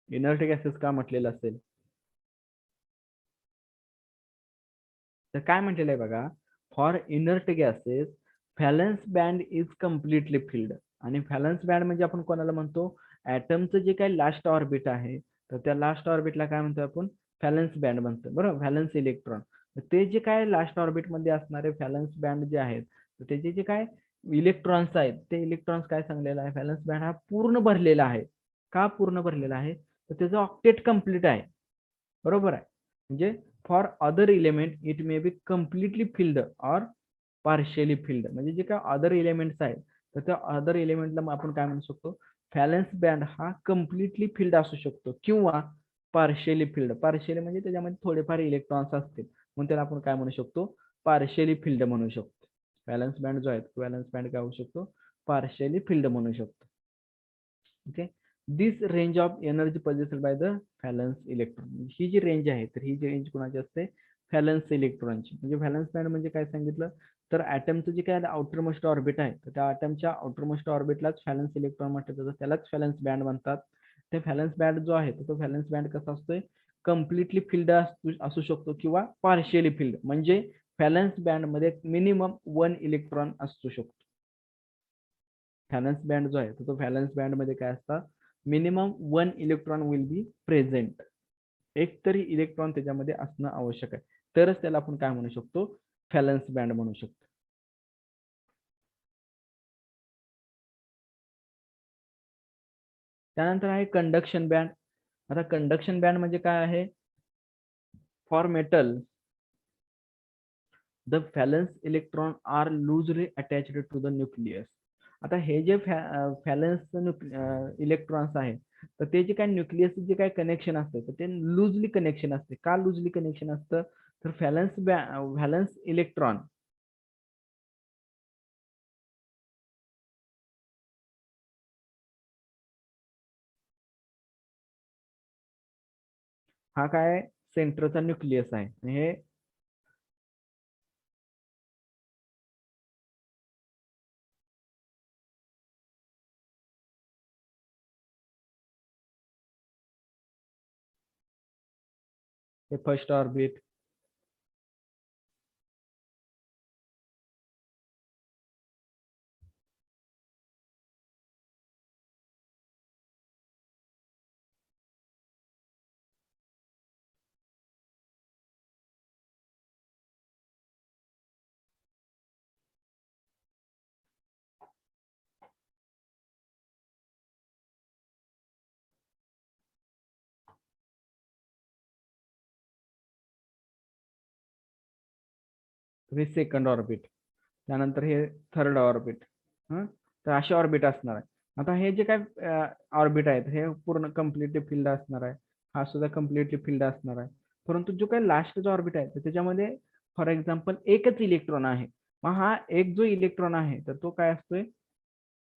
Speaker 1: इनर्ट गॅसेस का म्हटलेलं असेल? तर काय म्हटलेलं आहे बघा, for inert gases valence band is completely field. आणि व्हॅलन्स बँड म्हणजे आपण कोणाला म्हणतो? ॲटमचं जे काही लास्ट ऑर्बिट आहे, तर त्या लास्ट ऑर्बिटला काय म्हणतो आपण? व्हॅलन्स बँड म्हणतो, बरोबर, व्हॅलन्स इलेक्ट्रॉन. ते जे काय लास्ट ऑर्बिट मध्ये असणारे व्हॅलन्स बँड जे आहेत, तर त्याचे जे काय इलेक्ट्रॉन्स आहेत, ते इलेक्ट्रॉन्स काय सांगलेलं आहे, व्हॅलन्स बँड हा पूर्ण भरलेला आहे. का पूर्ण भरलेला आहे? तर त्याचं ऑक्टेट कम्प्लीट आहे, बरोबर आहे. म्हणजे for other element it may be completely filled or partially field. म्हणजे जे काय अदर एलिमेंट्स आहेत, तर त्या अदर एलिमेंटला आपण काय म्हणू शकतो? व्हॅलन्स बँड हा कम्प्लिटली फिल्ड असू शकतो किंवा पार्शियली फिल्ड. पार्शियली म्हणजे त्याच्यामध्ये थोडेफार इलेक्ट्रॉन्स असतील, म्हणून त्याला आपण काय म्हणू शकतो? पार्शियली फिल्ड म्हणू शकतो. व्हॅलन्स बँड जो आहे, व्हॅलन्स बँड काय होऊ शकतो? पार्शियली फिल्ड म्हणू शकतो. Okay. This range of energy possessed by the valence electron. ही जी रेंज आहे, तर ही जी रेंज कोणाची असते? व्हॅलन्स इलेक्ट्रॉनची. म्हणजे व्हॅलन्स बँड म्हणजे काय सांगितलं, तर ॲटमचं जे काय आउटर मोस्ट ऑर्बिट आहे, तर त्या ॲटमच्या आउटर मोस्ट ऑर्बिटलाच व्हॅलन्स इलेक्ट्रॉन म्हटलं जातं, त्यालाच व्हॅलन्स बँड म्हणतात. ते व्हॅलन्स बँड जो आहे, तो व्हॅलन्स बँड कसा असतोय? कम्प्लिटली फिल्ड असू शकतो किंवा पार्शियली फिल्ड. म्हणजे व्हॅलन्स बँड मध्ये मिनिमम 1 इलेक्ट्रॉन असू शकतो. व्हॅलन्स बँड जो आहे, तो व्हॅलन्स बँड मध्ये काय असतात? Minimum 1 electron will be present. एक तरी इलेक्ट्रॉन त्याच्यामध्ये असणं आवश्यक आहे, तरच त्याला आपण काय म्हणू शकतो? व्हॅलन्स बँड म्हणू शकतो. त्यानंतर आहे कंडक्शन बँड. आता कंडक्शन बँड म्हणजे काय आहे? For metal the valence electron are loosely attached to the nucleus. आता हे जे व्हॅलन्स इलेक्ट्रॉन्स आहे, तर ते जे काय न्यूक्लियस जे काय कनेक्शन असतं, तर ते लूजली कनेक्शन असते. का लूजली कनेक्शन असतं? तर व्हॅलन्स इलेक्ट्रॉन हा काय सेंटरचा न्यूक्लियस आहे. हे फर्स्ट ऑर्बिट, हे सेकंड ऑर्बिट, त्यानंतर हे थर्ड ऑर्बिट. तर असे ऑर्बिट असणार आहे. आता हे जे काय ऑर्बिट आहेत, हे पूर्ण कम्प्लिटली फिल्ड असणार आहे. हा सुद्धा कम्प्लिटली फिल्ड असणार आहे. परंतु जो काही लास्टचा ऑर्बिट आहे, तर त्याच्यामध्ये फॉर एक्झाम्पल एकच इलेक्ट्रॉन आहे. मग हा एक जो इलेक्ट्रॉन आहे, तर तो काय असतोय?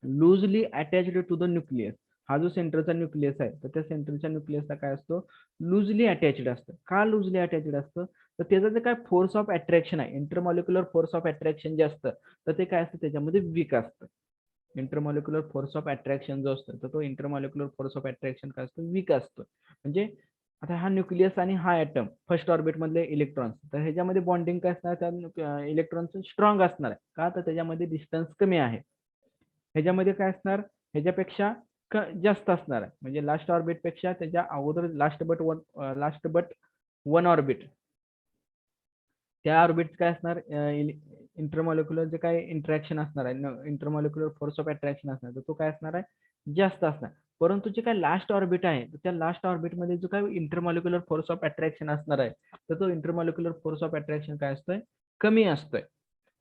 Speaker 1: Loosely attached to the nucleus. हा जो सेंटरचा न्यूक्लियस आहे, तर त्या सेंटरच्या न्यूक्लियसला काय असतो? लूजली अटॅच्ड असतं. का लूजली अटॅच्ड असतं? तर त्याचं जे काय फोर्स ऑफ अट्रॅक्शन आहे, इंटरमॉलिक्युलर फोर्स ऑफ अट्रॅक्शन जे असतं, तर ते काय असतं? त्याच्यामध्ये वीक असतं. इंटरमॉलिक्युलर फोर्स ऑफ अट्रॅक्शन जो असतो, तर तो इंटरमॉलिक्युलर फोर्स ऑफ अट्रॅक्शन काय असतो? वीक असतो. म्हणजे आता हा न्यूक्लियस आणि हा ॲटम फर्स्ट ऑर्बिट मधले इलेक्ट्रॉन्स, तर ह्याच्यामध्ये बॉन्डिंग काय असणार? त्या इलेक्ट्रॉनचं स्ट्रॉंग असणार आहे. का? तर त्याच्यामध्ये डिस्टन्स कमी आहे. ह्याच्यामध्ये काय असणार? ह्याच्यापेक्षा जास्त असणार आहे. म्हणजे लास्ट ऑर्बिट पेक्षा त्याच्या अगोदर लास्ट बट वन ऑर्बिट, त्या ऑर्बिट काय असणार? इंटरमॉलिक्युलर जे काय इंटरॅक्शन असणार आहे, इंटरमॉलिक्युलर फोर्स ऑफ अट्रॅक्शन असणार, तर तो काय असणार आहे? जास्त असणार. परंतु जे काय लास्ट ऑर्बिट आहे, त्या लास्ट ऑर्बिट मध्ये जो काय इंटरमॉलिक्युलर फोर्स ऑफ अट्रॅक्शन असणार आहे, तर तो इंटरमॉलिक्युलर फोर्स ऑफ अट्रॅक्शन काय असतोय? कमी असतोय.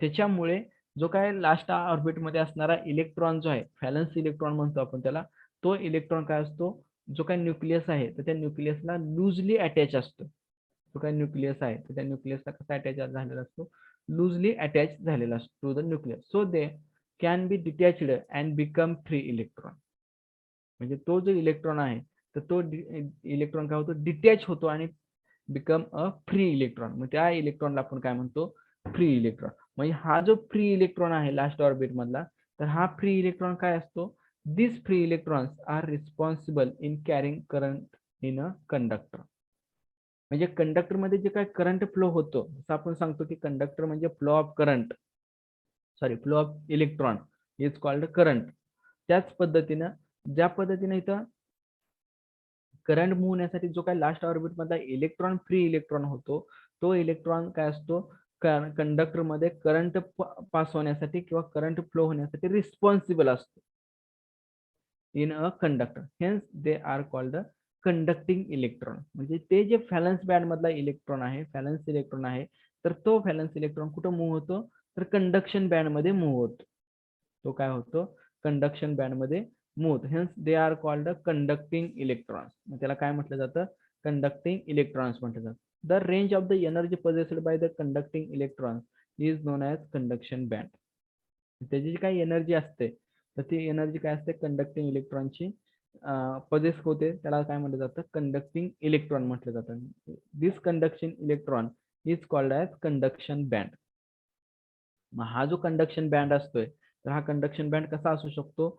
Speaker 1: त्याच्यामुळे जो काय लास्ट ऑर्बिट मध्ये असणारा इलेक्ट्रॉन जो आहे, व्हॅलन्स इलेक्ट्रॉन म्हणतो आपण त्याला, तो इलेक्ट्रॉन काय असतो? जो काही न्यूक्लियस आहे, तर त्या न्यूक्लियसला लूजली अटॅच असतो. जो काही न्यूक्लियस आहे, तर त्या न्यूक्लियसला कसा अटॅच झालेला असतो? लूजली अटॅच झालेला असतो to the nucleus. So they can be detached and become free electron. म्हणजे तो जो इलेक्ट्रॉन आहे, तर तो इलेक्ट्रॉन काय होतो? डिटॅच होतो आणि बिकम अ फ्री इलेक्ट्रॉन. मग त्या इलेक्ट्रॉनला आपण काय म्हणतो, फ्री इलेक्ट्रॉन. म्हणजे हा जो फ्री इलेक्ट्रॉन आहे लास्ट ऑर्बिट मधला, तर हा फ्री इलेक्ट्रॉन काय असतो, this free electrons are responsible in carrying current in a conductor. म्हणजे कंडक्टर मध्ये जे काय करंट फ्लो होतो, जसं आपण सांगतो की कंडक्टर म्हणजे flow of current, sorry flow of electron is called current. त्याच पद्धतीनं ज्या पद्धतीने इथं करंट मूव्ह होण्यासाठी जो काय लास्ट ऑर्बिट मधला इलेक्ट्रॉन फ्री इलेक्ट्रॉन होतो, तो इलेक्ट्रॉन काय असतो, कंडक्टर मध्ये करंट पास होण्यासाठी किंवा करंट फ्लो होण्यासाठी रिस्पॉन्सिबल असतो in a conductor. Hence they are called conducting electron. म्हणजे ते जे व्हॅलन्स बँड मधला इलेक्ट्रॉन आहे, व्हॅलन्स इलेक्ट्रॉन आहे, तर तो व्हॅलन्स इलेक्ट्रॉन कुठं मूव्ह होतो, तर कंडक्शन बँड मध्ये मूव्ह होतो. तो काय होतो, कंडक्शन बँड मध्ये मूव्ह होतो. Hence they are called conducting electrons. मग त्याला काय म्हटलं जातं, कंडक्टिंग इलेक्ट्रॉन्स म्हटलं जातं. The range of the energy possessed by the conducting electrons is known as conduction band. त्याची जी काही एनर्जी असते, तर ती एनर्जी काय असते, कंडक्टिंग इलेक्ट्रॉनची पोजेस होते, त्याला काय म्हटलं जातं, कंडक्टिंग इलेक्ट्रॉन म्हटलं जातं. This conduction electron is called as conduction band. मग हा जो कंडक्शन बँड असतोय, तर हा कंडक्शन बँड कसा असू शकतो,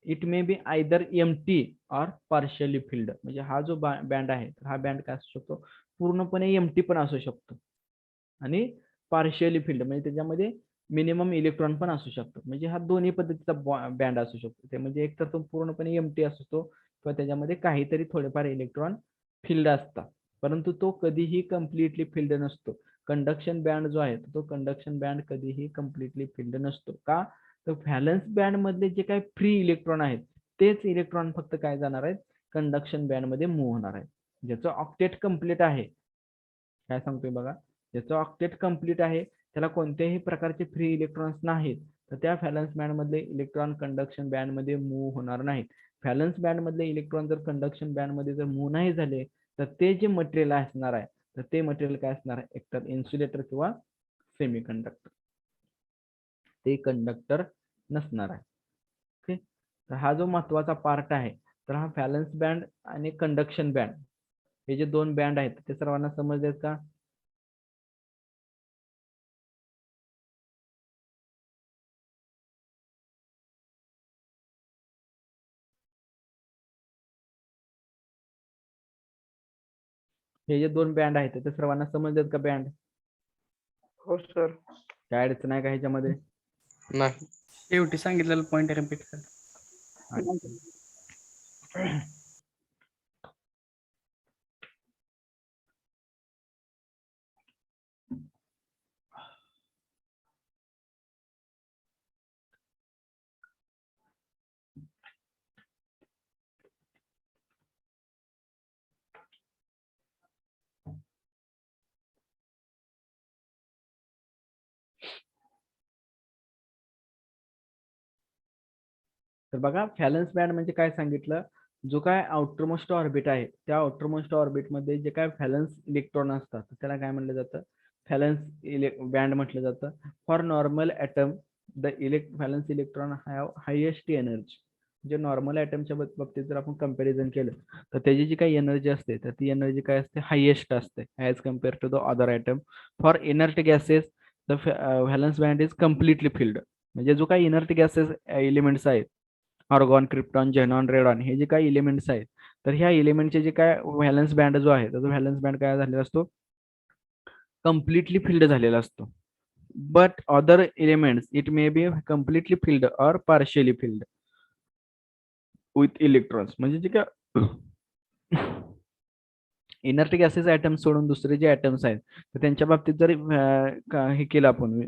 Speaker 1: it may be either empty or partially field. म्हणजे हा जो बँड आहे, हा बँड काय असू शकतो, पूर्णपणे एम्प्टी पण असू शकतो आणि पार्शियली फिल्ड म्हणजे त्याच्यामध्ये मिनिमम इलेक्ट्रॉन पण असू शकतो. म्हणजे हा दोन्ही पद्धतीचा बँड असू शकतो. ते म्हणजे एक तर तो पूर्णपणे एम्प्टी असतो किंवा त्याच्यामध्ये काहीतरी थोडेफार इलेक्ट्रॉन फिल्ड असतात, परंतु तो कधीही कम्प्लिटली फिल्ड नसतो. कंडक्शन बँड जो आहे तो कंडक्शन बँड कधीही कम्प्लिटली फिल्ड नसतो. का, तर व्हॅलन्स बँड मधले जे काही फ्री इलेक्ट्रॉन आहेत, तेच इलेक्ट्रॉन फक्त काय जाणार आहेत, कंडक्शन बँड मध्ये मूव्ह होणार आहेत. ज्याचं ऑक्टेट कम्प्लीट आहे, काय सांगतोय बघा, ज्याचं ऑक्टेट कम्प्लीट आहे, त्याला कोणत्याही प्रकारचे फ्री इलेक्ट्रॉन्स नाहीत, तर त्या व्हॅलन्स बँड मधले इलेक्ट्रॉन कंडक्शन बँड मध्ये मूव्ह होणार नाहीत. व्हॅलन्स बँड मधले इलेक्ट्रॉन जर कंडक्शन बँड मध्ये जर मूव्ह नाही झाले, तर ते जे मटेरियल असणार आहे, तर ते मटेरियल काय असणार आहे, एकतर इन्सुलेटर किंवा सेमी कंडक्टर, ते कंडक्टर नसणार आहे. ओके, तर हा जो महत्वाचा पार्ट आहे, तर हा व्हॅलन्स बँड आणि कंडक्शन बँड हे जे दोन बँड आहेत ते सर्वांना समजलेत का. हे जे दोन बँड आहेत ते सर्वांना समजलेत का बँड,
Speaker 2: हो सर.
Speaker 1: काय अडचण आहे का ह्याच्यामध्ये.
Speaker 3: नाही.
Speaker 4: शेवटी सांगितलेलं पॉईंट रिपीट कर.
Speaker 1: अच्छा. तर बघा, व्हॅलन्स बँड म्हणजे काय सांगितलं, जो काय आउटरमोस्ट ऑर्बिट आहे, त्या आउटरमोस्ट ऑर्बिट मध्ये जे काय व्हॅलन्स इलेक्ट्रॉन असतात त्याला काय म्हटलं जातं, व्हॅलन्स बँड म्हटलं जातं. For normal atom the valence electron have highest energy. म्हणजे नॉर्मल ॲटमच्या बाबतीत जर आपण कंपॅरिझन केलं, तर त्याची जी काही एनर्जी असते, तर ती एनर्जी काय असते, हायेस्ट असते as compare to the other atom. For inert gases the valence band is completely filled. म्हणजे जो काही इनर्ट गॅसेस एलिमेंट्स आहेत, ऑर्गॉन, क्रिप्टॉन, झेनॉन, रेडॉन, हे जे काही एलिमेंट्स आहेत, तर ह्या एलिमेंटचे जे काय व्हॅलन्स बँड जो आहे, तर तो व्हॅलन्स बँड काय झालेला असतो, कम्प्लिटली फिल्ड झालेला असतो. But other elements it may be completely filled or partially filled with electrons. म्हणजे जे काय इनर्ट गॅसेस ॲटम्स सोडून दुसरे जे ॲटम्स आहेत, तर त्यांच्या बाबतीत जर हे केलं आपण,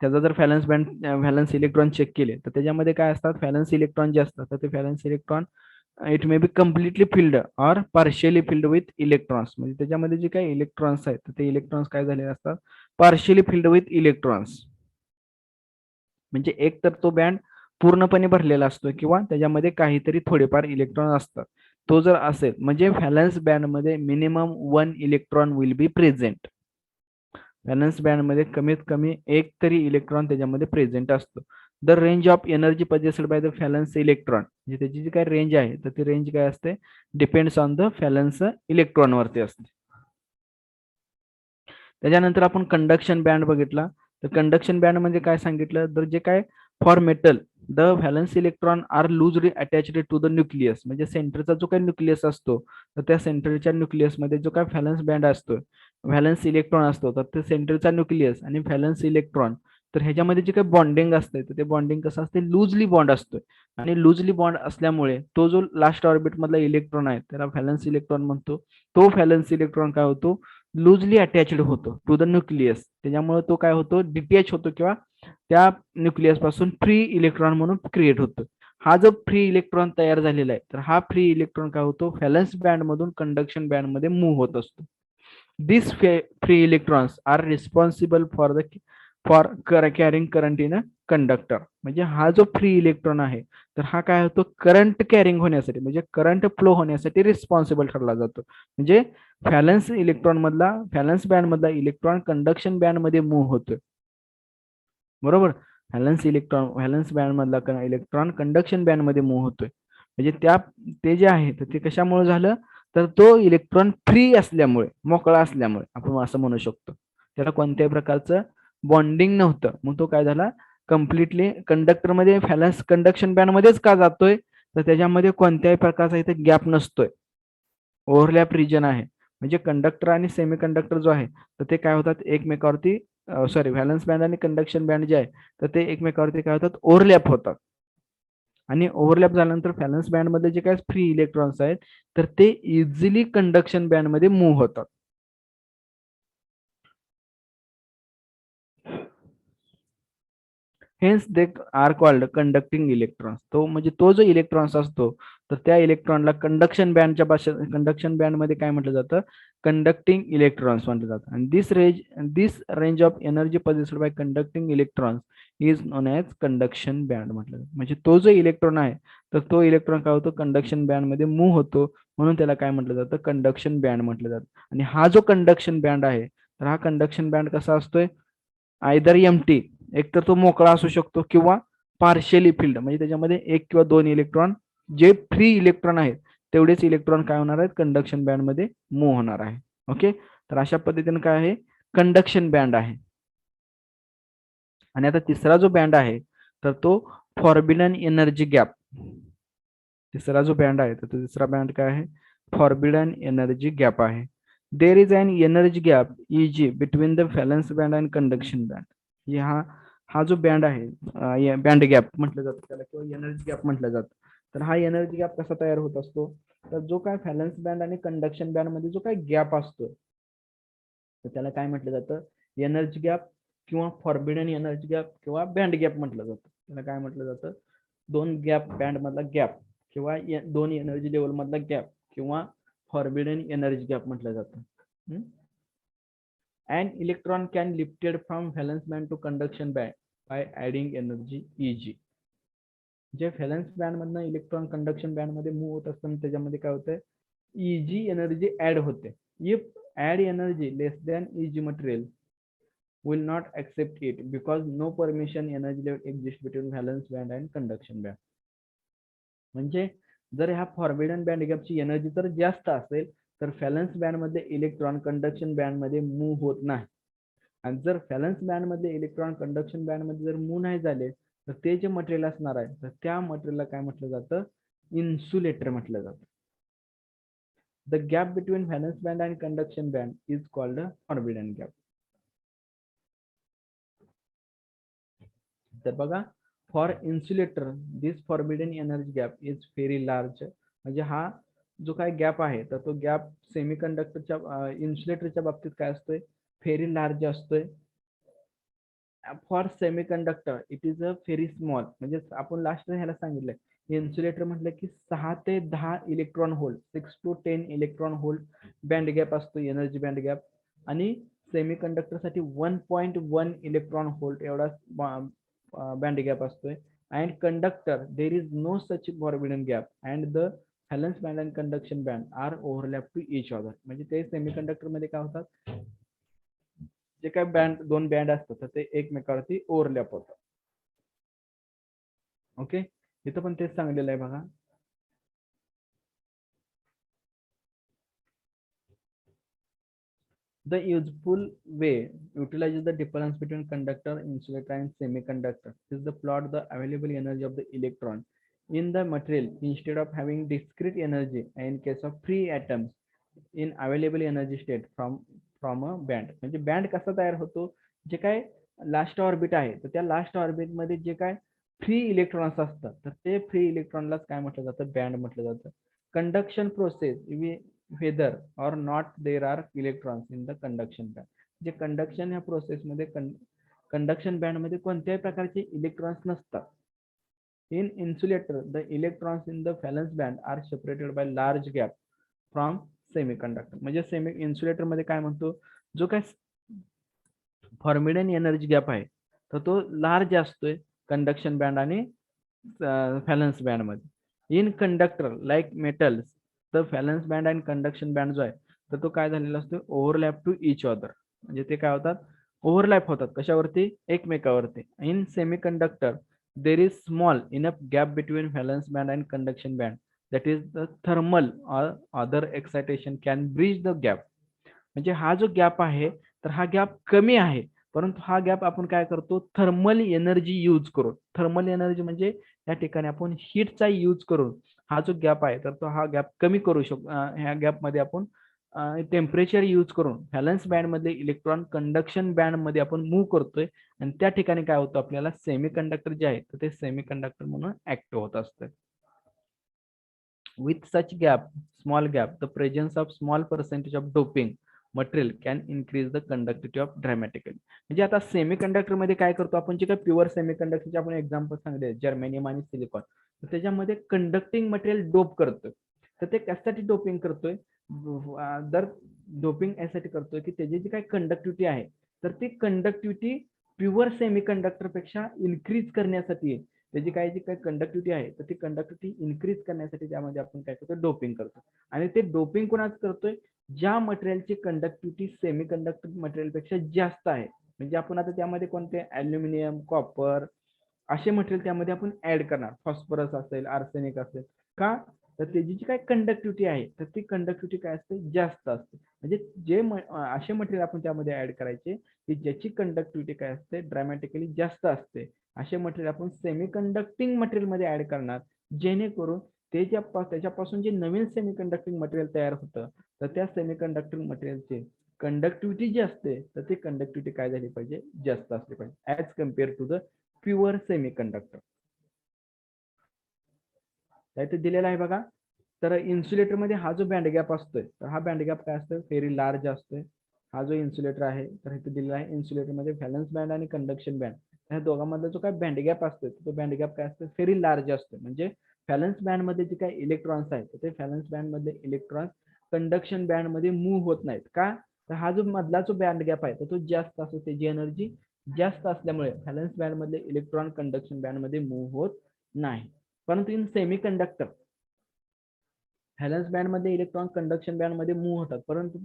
Speaker 1: त्याचा जर व्हॅलन्स इलेक्ट्रॉन चेक केले, तर त्याच्यामध्ये काय असतात, व्हॅलन्स इलेक्ट्रॉन जे असतात, तर ते valence electron it may be completely filled or partially filled with electrons. म्हणजे त्याच्यामध्ये जे काही इलेक्ट्रॉन्स आहेत, तर ते इलेक्ट्रॉन्स काय झालेले असतात, पार्शियली फिल्ड विथ इलेक्ट्रॉन्स. म्हणजे एक तर तो बँड पूर्णपणे भरलेला असतो किंवा त्याच्यामध्ये काहीतरी थोडेफार इलेक्ट्रॉन असतात. तो जर असेल म्हणजे व्हॅलन्स बँड मध्ये minimum 1 electron will be present. Valence band मध्ये कमीत कमी एक तरी इलेक्ट्रॉन त्याच्यामध्ये प्रेझेंट असतो. The range of energy possessed by the valence electron, म्हणजे त्याची जी काही रेंज आहे, तर ती रेंज काय असते, depends on the valence electron वरती असते. त्याच्यानंतर आपण कंडक्शन बँड बघितला. तर कंडक्शन बँड म्हणजे काय सांगितलं, तर जे काय for metal the valence electron are loosely attached to the nucleus, म्हणजे सेंटरचा जो काही न्यूक्लियस असतो तर त्या सेंटरच्या न्यूक्लियसमध्ये जो काय व्हॅलन्स बँड असतो, व्हॅलन्स इलेक्ट्रॉन असतो, तर ते सेंटरचा न्यूक्लियस आणि व्हॅलन्स इलेक्ट्रॉन, तर ह्याच्यामध्ये जे काही बॉन्डिंग असते तर ते बॉन्डिंग कसं असते, लूजली बॉन्ड असतोय. आणि लूजली बॉन्ड असल्यामुळे तो जो लास्ट ऑर्बिट मधला इलेक्ट्रॉन आहे त्याला व्हॅलन्स इलेक्ट्रॉन म्हणतो. तो व्हॅलन्स इलेक्ट्रॉन काय होतो, लूजली अटॅच्ड होतो टू द न्यूक्लियस. त्याच्यामुळे तो काय होतो, डिटॅच होतो किंवा त्या न्यूक्लियस पासून फ्री इलेक्ट्रॉन म्हणून क्रिएट होतो. हा जो फ्री इलेक्ट्रॉन तयार झालेला आहे तर हा फ्री इलेक्ट्रॉन काय होतो, व्हॅलन्स बँड मधून कंडक्शन बँड मध्ये मूव्ह होत असतो. This free electrons are responsible for carrying current in a conductor. म्हणजे हा जो फ्री इलेक्ट्रॉन आहे तर हा काय होतो, करंट कॅरिंग होण्यासाठी म्हणजे करंट फ्लो होण्यासाठी रिस्पॉन्सिबल ठरला जातो. म्हणजे व्हॅलन्स बँड मधला इलेक्ट्रॉन कंडक्शन बँड मध्ये मूव्ह होतोय. बरोबर. व्हॅलन्स बँड मधला इलेक्ट्रॉन कंडक्शन बँड मध्ये मूव्ह होतोय. म्हणजे ते जे आहे तर ते कशामुळे झालं, तर तो इलेक्ट्रॉन फ्री असल्यामुळे, मोकळा असल्यामुळे आपण असं म्हणू शकतो. त्याला कोणत्याही प्रकारचं बॉन्डिंग नव्हतं, मग तो काय झाला, कम्प्लिटली कंडक्टर मध्ये व्हॅलन्स कंडक्शन बँड मध्येच का जातोय, तर त्याच्यामध्ये कोणत्याही प्रकारचा इथे गॅप नसतोय, ओव्हरलॅप रिजन आहे. म्हणजे कंडक्टर आणि सेमी कंडक्टर जो आहे तर ते काय होतात एकमेकावरती, सॉरी व्हॅलन्स बँड आणि कंडक्शन बँड जे आहे तर ते एकमेकावरती काय होतात, ओव्हरलॅप होतात. आणि ओव्हरलॅप झाल्यानंतर व्हॅलन्स बँड मध्ये जे काय फ्री इलेक्ट्रॉन्स आहेत तर ते इझिली कंडक्शन बँड मध्ये मूव्ह होतात. Hence they are called conducting electrons. तो म्हणजे तो जो इलेक्ट्रॉन्स असतो तर त्या इलेक्ट्रॉनला कंडक्शन बँड मध्ये काय म्हटलं जातं, कंडक्टिंग इलेक्ट्रॉन्स म्हटलं जातं. आणि this range of energy possessed by conducting electrons is known as conduction band म्हटलं जातं. म्हणजे तो जो इलेक्ट्रॉन आहे तर तो इलेक्ट्रॉन काय होतो, कंडक्शन बँड मध्ये मूव्ह होतो, म्हणून त्याला काय म्हटलं जातं, कंडक्शन बँड म्हटलं जातं. आणि हा जो कंडक्शन बँड आहे तर हा कंडक्शन बँड कसा असतोय, आयदर एम्प्टी, एक तर तो मोकळा असू शकतो, किंवा पार्शियली फिल्ड, म्हणजे त्याच्यामध्ये एक किंवा दोन इलेक्ट्रॉन, जे फ्री इलेक्ट्रॉन आहेत तेवढेच इलेक्ट्रॉन काय होणार आहेत, कंडक्शन बँड मध्ये मूव्ह होणार आहे. ओके. तर अशा पद्धतीने काय आहे, कंडक्शन बँड आहे. आणि आता तिसरा जो बँड आहे तर तो फॉरबिडन एनर्जी गॅप. तिसरा जो बँड आहे तर तो तिसरा बँड काय आहे, फॉरबिडन एनर्जी गॅप आहे. There is an energy gap Eg between the valence band and conduction band. हा जो बँड आहे, बँड गॅप म्हटलं जातं त्याला, किंवा एनर्जी गॅप म्हटलं जातं. तर हा एनर्जी गॅप कसा तयार होत असतो, तर जो काय व्हॅलन्स बँड आणि कंडक्शन बँड मध्ये जो काय गॅप असतो तर त्याला काय म्हटलं जातं, एनर्जी गॅप, किंवा फॉरबिडन एनर्जी गॅप, किंवा बँड गॅप म्हटलं जातं. त्याला काय म्हटलं जातं, दोन गॅप बँड मधला गॅप, किंवा दोन एनर्जी लेवल मधला गॅप, किंवा फॉरबिडन एनर्जी गॅप म्हटलं जातं. An electron can lifted from valence band to conduction band by adding energy Eg. जे व्हॅलन्स बँड मधनं इलेक्ट्रॉन कंडक्शन बँड मध्ये मूव्ह होत असताना त्याच्यामध्ये काय होतंय, Eg एनर्जी ऍड होते. If add energy less than Eg material will not accept it because no permission energy level exists between valence band and conduction band. म्हणजे जर ह्या फॉरबिडन बँड गॅपची एनर्जी जर जास्त असेल तर व्हॅलन्स बँड मध्ये electron conduction band मध्ये move होत नाही. आणि जर व्हॅलन्स बँड मध्ये इलेक्ट्रॉन कंडक्शन बँड मध्ये जर मूव्ह नाही झाले तर ते जे मटेरियल असणार आहे तर त्या मटेरियलला काय म्हटलं जातं, इन्सुलेटर म्हटलं जातं. The gap between valence band and conduction band is called forbidden gap. तर बघा, for insulator this forbidden energy gap is very large. म्हणजे हा जो काय गॅप आहे तर तो गॅप सेमी कंडक्टरच्या इन्सुलेटरच्या बाबतीत काय असतोय, व्हेरी लार्ज असतोय. For semi conductor it is a very small. म्हणजे आपण लास्ट ह्याला सांगितलंय इन्सुलेटर म्हटलं की 6 ते 10 electron hold, 6 to 10 electron hold band gap असतो, एनर्जी बँड गॅप. आणि सेमी कंडक्टर साठी 1.1 इलेक्ट्रॉन होल्ड एवढा बँड गॅप असतोय. And conductor there is no such forbidden gap and the valence band and conduction band are overlap to each other. म्हणजे ते semi conductor मध्ये काय होतात, जे काय दोन बँड असतात तर ते एकमेकावरती ओव्हरलॅप होतात. ओके. इथं पण तेच सांगलेलं आहे बघा. The useful way utilizes the difference between conductor, insulator, and semiconductor. This is the plot the available energy of the electron in the material instead of having discrete energy in case of free atoms in available energy state from a band. म्हणजे band कसा तयार होतो, जे काय last orbit आहे तर त्या last orbit मध्ये जे काय फ्री इलेक्ट्रॉन्स असतात तर ते फ्री इलेक्ट्रॉनलाच काय म्हटलं जातं, बँड म्हटलं जातं. Conduction process whether or not there are electrons in the conduction band. जे कंडक्शन या प्रोसेस मध्ये कंडक्शन बँड मध्ये कोणत्याही प्रकारचे इलेक्ट्रॉन्स नसतात. In insulator the electrons in the valence band are separated by large gap from semiconductor. म्हणजे insulator मध्ये काय म्हणतो, जो काय फॉर्मिडन एनर्जी गॅप आहे तर तो लार्ज असतोय कंडक्शन बँड आणि व्हॅलन्स बँड मध्ये. In conductor like metals the valence band and conduction band जो आहे तर तो काय झालेला असतो, ओव्हरलॅप टू इच अदर. म्हणजे ते काय होतात, ओव्हरलॅप होतात कशावरती, एकमेकावरती. In semiconductor there is small enough gap between valence band and conduction band that is the thermal or other excitation can bridge the gap. म्हणजे हा जो गॅप आहे तर हा गॅप कमी आहे, परंतु हा गॅप आपण काय करतो, थर्मल एनर्जी यूज करून. थर्मल एनर्जी म्हणजे या ठिकाणी आपण हीटचा यूज करून हा जो गॅप आहे तर तो हा गॅप कमी करू शकतो. ह्या गॅप मध्ये आपण टेम्परेचर यूज करून व्हॅलन्स बँड मध्ये इलेक्ट्रॉन कंडक्शन बँड मध्ये आपण मूव्ह करतोय आणि त्या ठिकाणी काय होतं, आपल्याला सेमीकंडक्टर जे आहे तर ते सेमीकंडक्टर म्हणून ऍक्टिव्ह होत असतं. With such gap, small gap, the presence of small percentage of doping material can increase the conductivity of dramatically. म्हणजे आता सेमीकंडक्टर मध्ये काय करतो आपण, जे काय प्युअर सेमीकंडक्टरचे आपण एक्झाम्पल सांगितले जर्मेनियम आणि सिलिकॉन, तर त्याच्यामध्ये कंडक्टिंग मटेरियल डोप करतोय. तर ते कशासाठी डोपिंग करतोय, दर डोपिंग यासाठी करतोय की त्याची जी काही कंडक्टिव्हिटी आहे तर ती कंडक्टिव्हिटी प्युअर सेमीकंडक्टर पेक्षा इन्क्रीज करण्यासाठी आहे. त्याची जी काही कंडक्टिव्हिटी आहे तर ती कंडक्टिव्हिटी इन्क्रीज करण्यासाठी त्यामध्ये आपण काय करतो, डोपिंग करतो. आणि ते डोपिंग कोणाच करतोय, ज्या मटेरियलची कंडक्टिव्हिटी सेमीकंडक्टर मटेरियल पेक्षा जास्त आहे. म्हणजे आपण आता त्यामध्ये कोणते ॲल्युमिनियम, कॉपर असे मटेरियल त्यामध्ये आपण ऍड करणार, फॉस्फरस असेल, आर्सेनिक असेल. का तर त्याची जी काय कंडक्टिव्हिटी आहे तर ती कंडक्टिव्हिटी काय असते, जास्त असते. म्हणजे जे असे मटेरियल आपण त्यामध्ये ऍड करायचे की ज्याची कंडक्टिव्हिटी काय असते, ड्रॅमॅटिकली जास्त असते. असे मटेरियल आपण सेमीकंडक्टिंग मटेरियल मध्ये ऍड करणार, जेणेकरून त्याच्यापासून जे नवीन सेमीकंडक्टिंग मटेरियल तयार होतं तर त्या सेमीकंडक्टिंग मटेरियलचे कंडक्टिव्हिटी जी असते तर ती कंडक्टिव्हिटी काय झाली पाहिजे, जास्त असली पाहिजे as compare to the pure semiconductor. ते दिलेला आहे बघा. तर इन्सुलेटर मध्ये हा जो बँड गॅप असतोय तर हा बँड गॅप काय असतोय, व्हेरी लार्ज असतोय. हा जो इन्सुलेटर आहे तर इथे दिलेला आहे, इन्सुलेटर मध्ये व्हॅलन्स बँड आणि कंडक्शन बँड ह्या दोघांमधला जो काय बँड गॅप असतो तो बँड गॅप काय असतो, व्हेरी लार्ज असतो. म्हणजे व्हॅलन्स बँड मध्ये जे काही इलेक्ट्रॉन्स आहेत ते व्हॅलन्स बँड मधले इलेक्ट्रॉन्स कंडक्शन बँड मध्ये मूव्ह होत नाहीत. का तर हा जो मधला जो बँड गॅप आहे तर तो जास्त असतो, त्याची एनर्जी जास्त असल्यामुळे व्हॅलन्स बँड मधले इलेक्ट्रॉन कंडक्शन बँड मध्ये मूव्ह होत नाही. परंतु इन सेमीकंडक्टर व्हॅलन्स बँड मध्ये इलेक्ट्रॉन कंडक्शन बँड मध्ये मूव्ह होतात, परंतु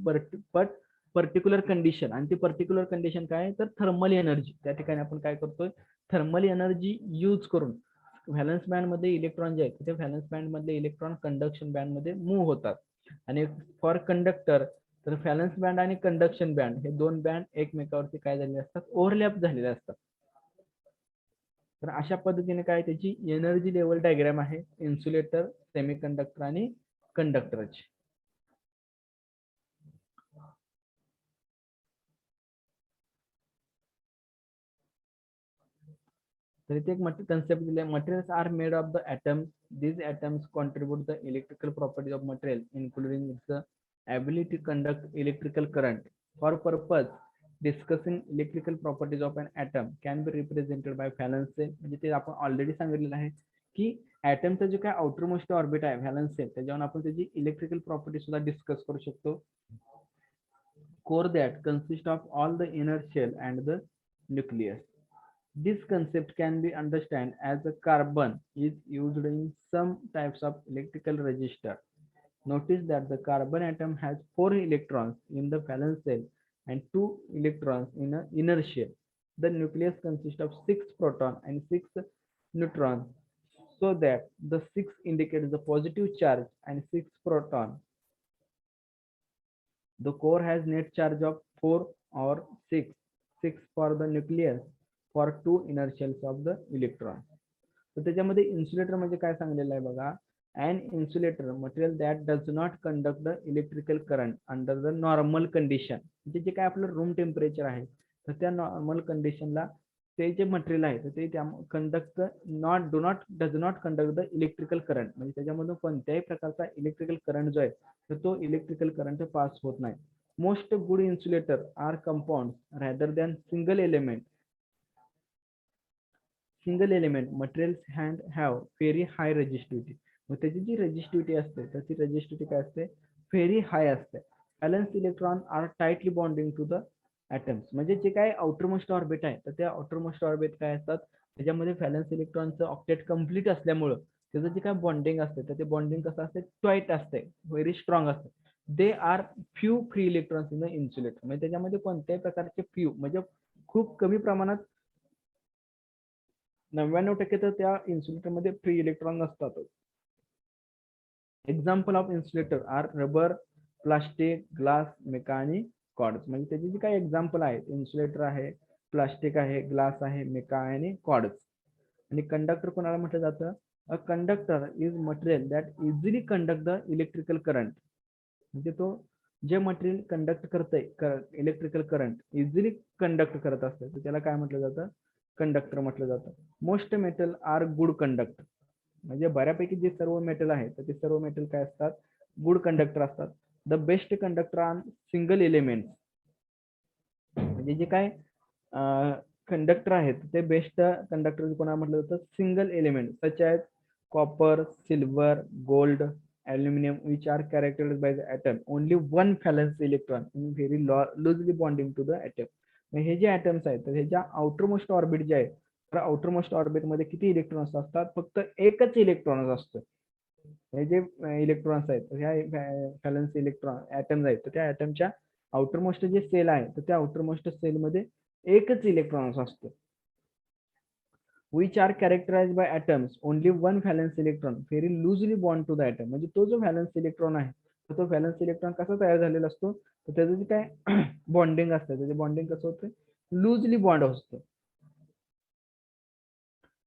Speaker 1: पर्टिक्युलर कंडिशन. आणि ती पर्टिक्युलर कंडिशन काय तर थर्मल एनर्जी. त्या ठिकाणी आपण काय करतोय, थर्मल एनर्जी यूज करून व्हॅलन्स बँड मध्ये इलेक्ट्रॉन जे आहेत ते व्हॅलन्स बँड मधले इलेक्ट्रॉन कंडक्शन बँड मध्ये मूव्ह होतात. आणि फॉर कंडक्टर तर व्हॅलन्स बँड आणि कंडक्शन बँड हे दोन बँड एकमेकावरती काय झालेले असतात, ओव्हरलॅप झालेले असतात. तर अशा पद्धतीने काय त्याची एनर्जी लेवल डायग्राम आहे इन्सुलेटर, सेमीकंडक्टर आणि कंडक्टरची. तर इथे एक कन्सेप्ट दिले, materials are made of the atoms. These atoms contribute the electrical properties of material including its ability to conduct electrical current. For purpose discussing electrical properties of an atom can be represented by valence shell. म्हणजे ते आपण already सांगितलेलं आहे की ऍटमचा जो काय outer most orbit आहे valence shell, त्याच्यावर आपण त्याची इलेक्ट्रिकल प्रॉपर्टी सुद्धा डिस्कस करू शकतो. Core that consist of all the inner shell and the nucleus. This concept can be understood as a carbon is used in some types of electrical resistor. Notice that the carbon atom has 4 electrons in the valence shell and 2 electrons in the inner shell. The nucleus consists of 6 protons and 6 neutrons, so that the 6 indicates the positive charge and 6 proton The core has net charge of 4 or 6 for the nucleus for 2 inertials of the electron. तर त्याच्यामध्ये insulator म्हणजे काय सांगलेलं आहे बघा, an insulator material that does not conduct the electrical current under the normal condition. म्हणजे जे काय आपलं रूम टेम्परेचर आहे तर त्या नॉर्मल कंडिशनला ते जे मटेरियल आहे तर ते त्या conduct does not conduct the electrical current, म्हणजे त्याच्यामधून कोणत्याही प्रकारचा इलेक्ट्रिकल करंट जो आहे तर तो इलेक्ट्रिकल करंट पास होत नाही. Most good insulator are compound rather than single element. Single element materials hand have very high resistivity. मग त्याची जी रेजिस्टिव्हिटी असते तर ती रेजिस्टिव्हिटी काय असते, व्हेरी हाय असते. Valence electron are tightly bonding to the atoms. म्हणजे जे काय आउटरमोस्ट ऑर्बिट आहे तर त्या आउटरमोस्ट ऑर्बिट काय असतात त्याच्यामध्ये व्हॅलन्स इलेक्ट्रॉनचं ऑक्टेट कम्प्लीट असल्यामुळं त्याचं जे काय बॉन्डिंग असते तर ते बॉन्डिंग कसं असते, टाईट असते, व्हेरी स्ट्रॉंग असते. They are few free electrons in the insulator. म्हणजे त्याच्यामध्ये कोणत्याही प्रकारचे फ्यू म्हणजे खूप कमी प्रमाणात 99% तर त्या इन्सुलेटरमध्ये फ्री इलेक्ट्रॉन नसतात. Example of insulator are rubber, plastic, glass, mica आणि कॉर्ड्स. म्हणजे त्याची जी काही एक्झाम्पल आहे इन्सुलेटर आहे, प्लास्टिक आहे, ग्लास आहे, मेका आणि कॉर्ड्स. आणि कंडक्टर कोणाला म्हटलं जातं, a conductor is material that easily conduct the electrical current. म्हणजे तो जे मटेरियल कंडक्ट करतंय इलेक्ट्रिकल करंट इझिली कंडक्ट करत असते तर त्याला काय म्हटलं जातं, कंडक्टर म्हटलं जातं. Most metal are good conductor. म्हणजे बऱ्यापैकी जे सर्व मेटल आहे तर ते सर्व मेटल काय असतात, गुड कंडक्टर असतात. The best conductor on single element. म्हणजे जे काय कंडक्टर आहेत ते बेस्ट कंडक्टर कोणा म्हटलं जातं, single element such as copper, silver, gold, aluminum, which are characterized by the atom only one valence electron in very loosely bonding to the atom. हे जे atoms आहेत तर ह्याच्या outermost orbit जे आहे तर outermost orbit मध्ये किती इलेक्ट्रॉन्स असतात, फक्त एकच इलेक्ट्रॉन असतं. हे जे इलेक्ट्रॉन्स आहेत ह्या व्हॅलन्स इलेक्ट्रॉन ॲटम्स आहेत तर त्या ॲटमच्या आउटरमोस्ट जे सेल आहे तर त्या आउटरमोस्ट सेल मध्ये एकच इलेक्ट्रॉन्स असतो. which are characterized by atoms only one valence electron very loosely bond to the atom. म्हणजे तो जो व्हॅलन्स इलेक्ट्रॉन आहे तर तो व्हॅलन्स इलेक्ट्रॉन कसा तयार झालेला असतो तर त्याचं जे काय बॉन्डिंग असतं त्याचे बॉन्डिंग कसं होतं, लूजली बॉन्ड असतो.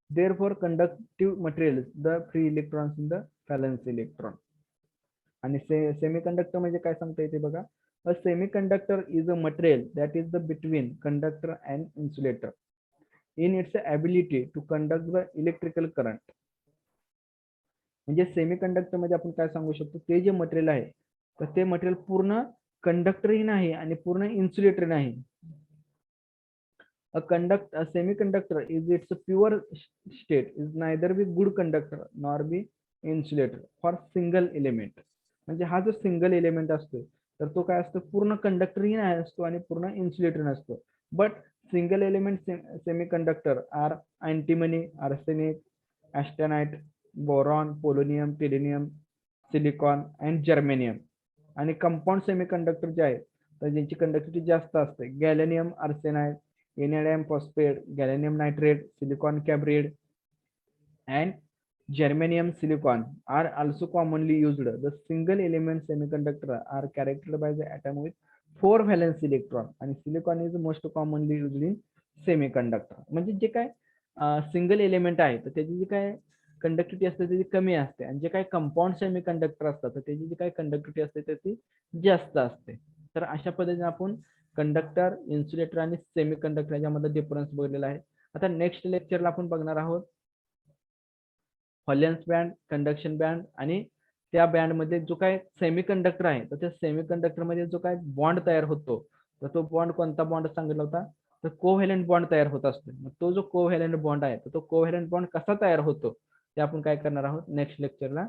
Speaker 1: therefore conductive materials the free electrons in the valence electron. आणि सेमीकंडक्टर म्हणजे काय सांगता येते बघा, अ semiconductor is a material that is the between conductor and insulator in its ability to conduct the electrical current. म्हणजे semiconductor मध्ये आपण काय सांगू शकतो, ते जे मटेरियल आहे तर ते मटेरियल पूर्ण कंडक्टरही नाही आणि पूर्ण इन्सुलेटर नाही. a semiconductor is its pure state is neither be good conductor nor be insulator for single element. म्हणजे हा जो सिंगल एलिमेंट असतो तर तो काय असतो, पूर्ण कंडक्टरही नाही असतो आणि पूर्ण इन्सुलेटर नसतो. But single element semiconductor are antimony, arsenic, astanite, boron, polonium, tellurium, silicon and germanium. आणि कंपाऊंड सेमीकंडक्टर जे आहे तर ज्यांची कंडक्टिव्हिटी जास्त असते, gallium arsenide, indium phosphate, gallium nitrate, silicon carbide and germanium silicon are also commonly used. The single element semiconductor are characterized by the atom with 4 valence electron and silicon is most commonly used in semiconductor. म्हणजे जे काय single element आहे तर त्याची जी काय conductivity असते त्याची कमी असते आणि जे काय कंपाऊंड सेमीकंडक्टर असतात तर त्याची जी काय कंडक्टिव्हिटी असते त्याची जास्त असते. तर अशा पद्धतीने आपण कंडक्टर, इन्सुलेटर आणि सेमीकंडक्टर याच्यामध्ये डिफरन्स बघलेला आहे. आता नेक्स्ट लेक्चरला आपण बघणार आहोत व्हॅलन्स बँड, कंडक्शन बँड आणि त्या बँड मध्ये जो काय सेमीकंडक्टर आहे तर त्या सेमीकंडक्टर मध्ये जो काय बॉन्ड तयार होतो तर तो बॉन्ड कोणता बॉन्ड सांगितला होता, तर कोव्हॅलंट बॉन्ड तयार होत असतो. मग तो जो कोव्हॅलंट बॉन्ड आहे तर तो कोव्हॅलंट बॉन्ड कसा तयार होतो ते आपण काय करणार आहोत नेक्स्ट लेक्चरला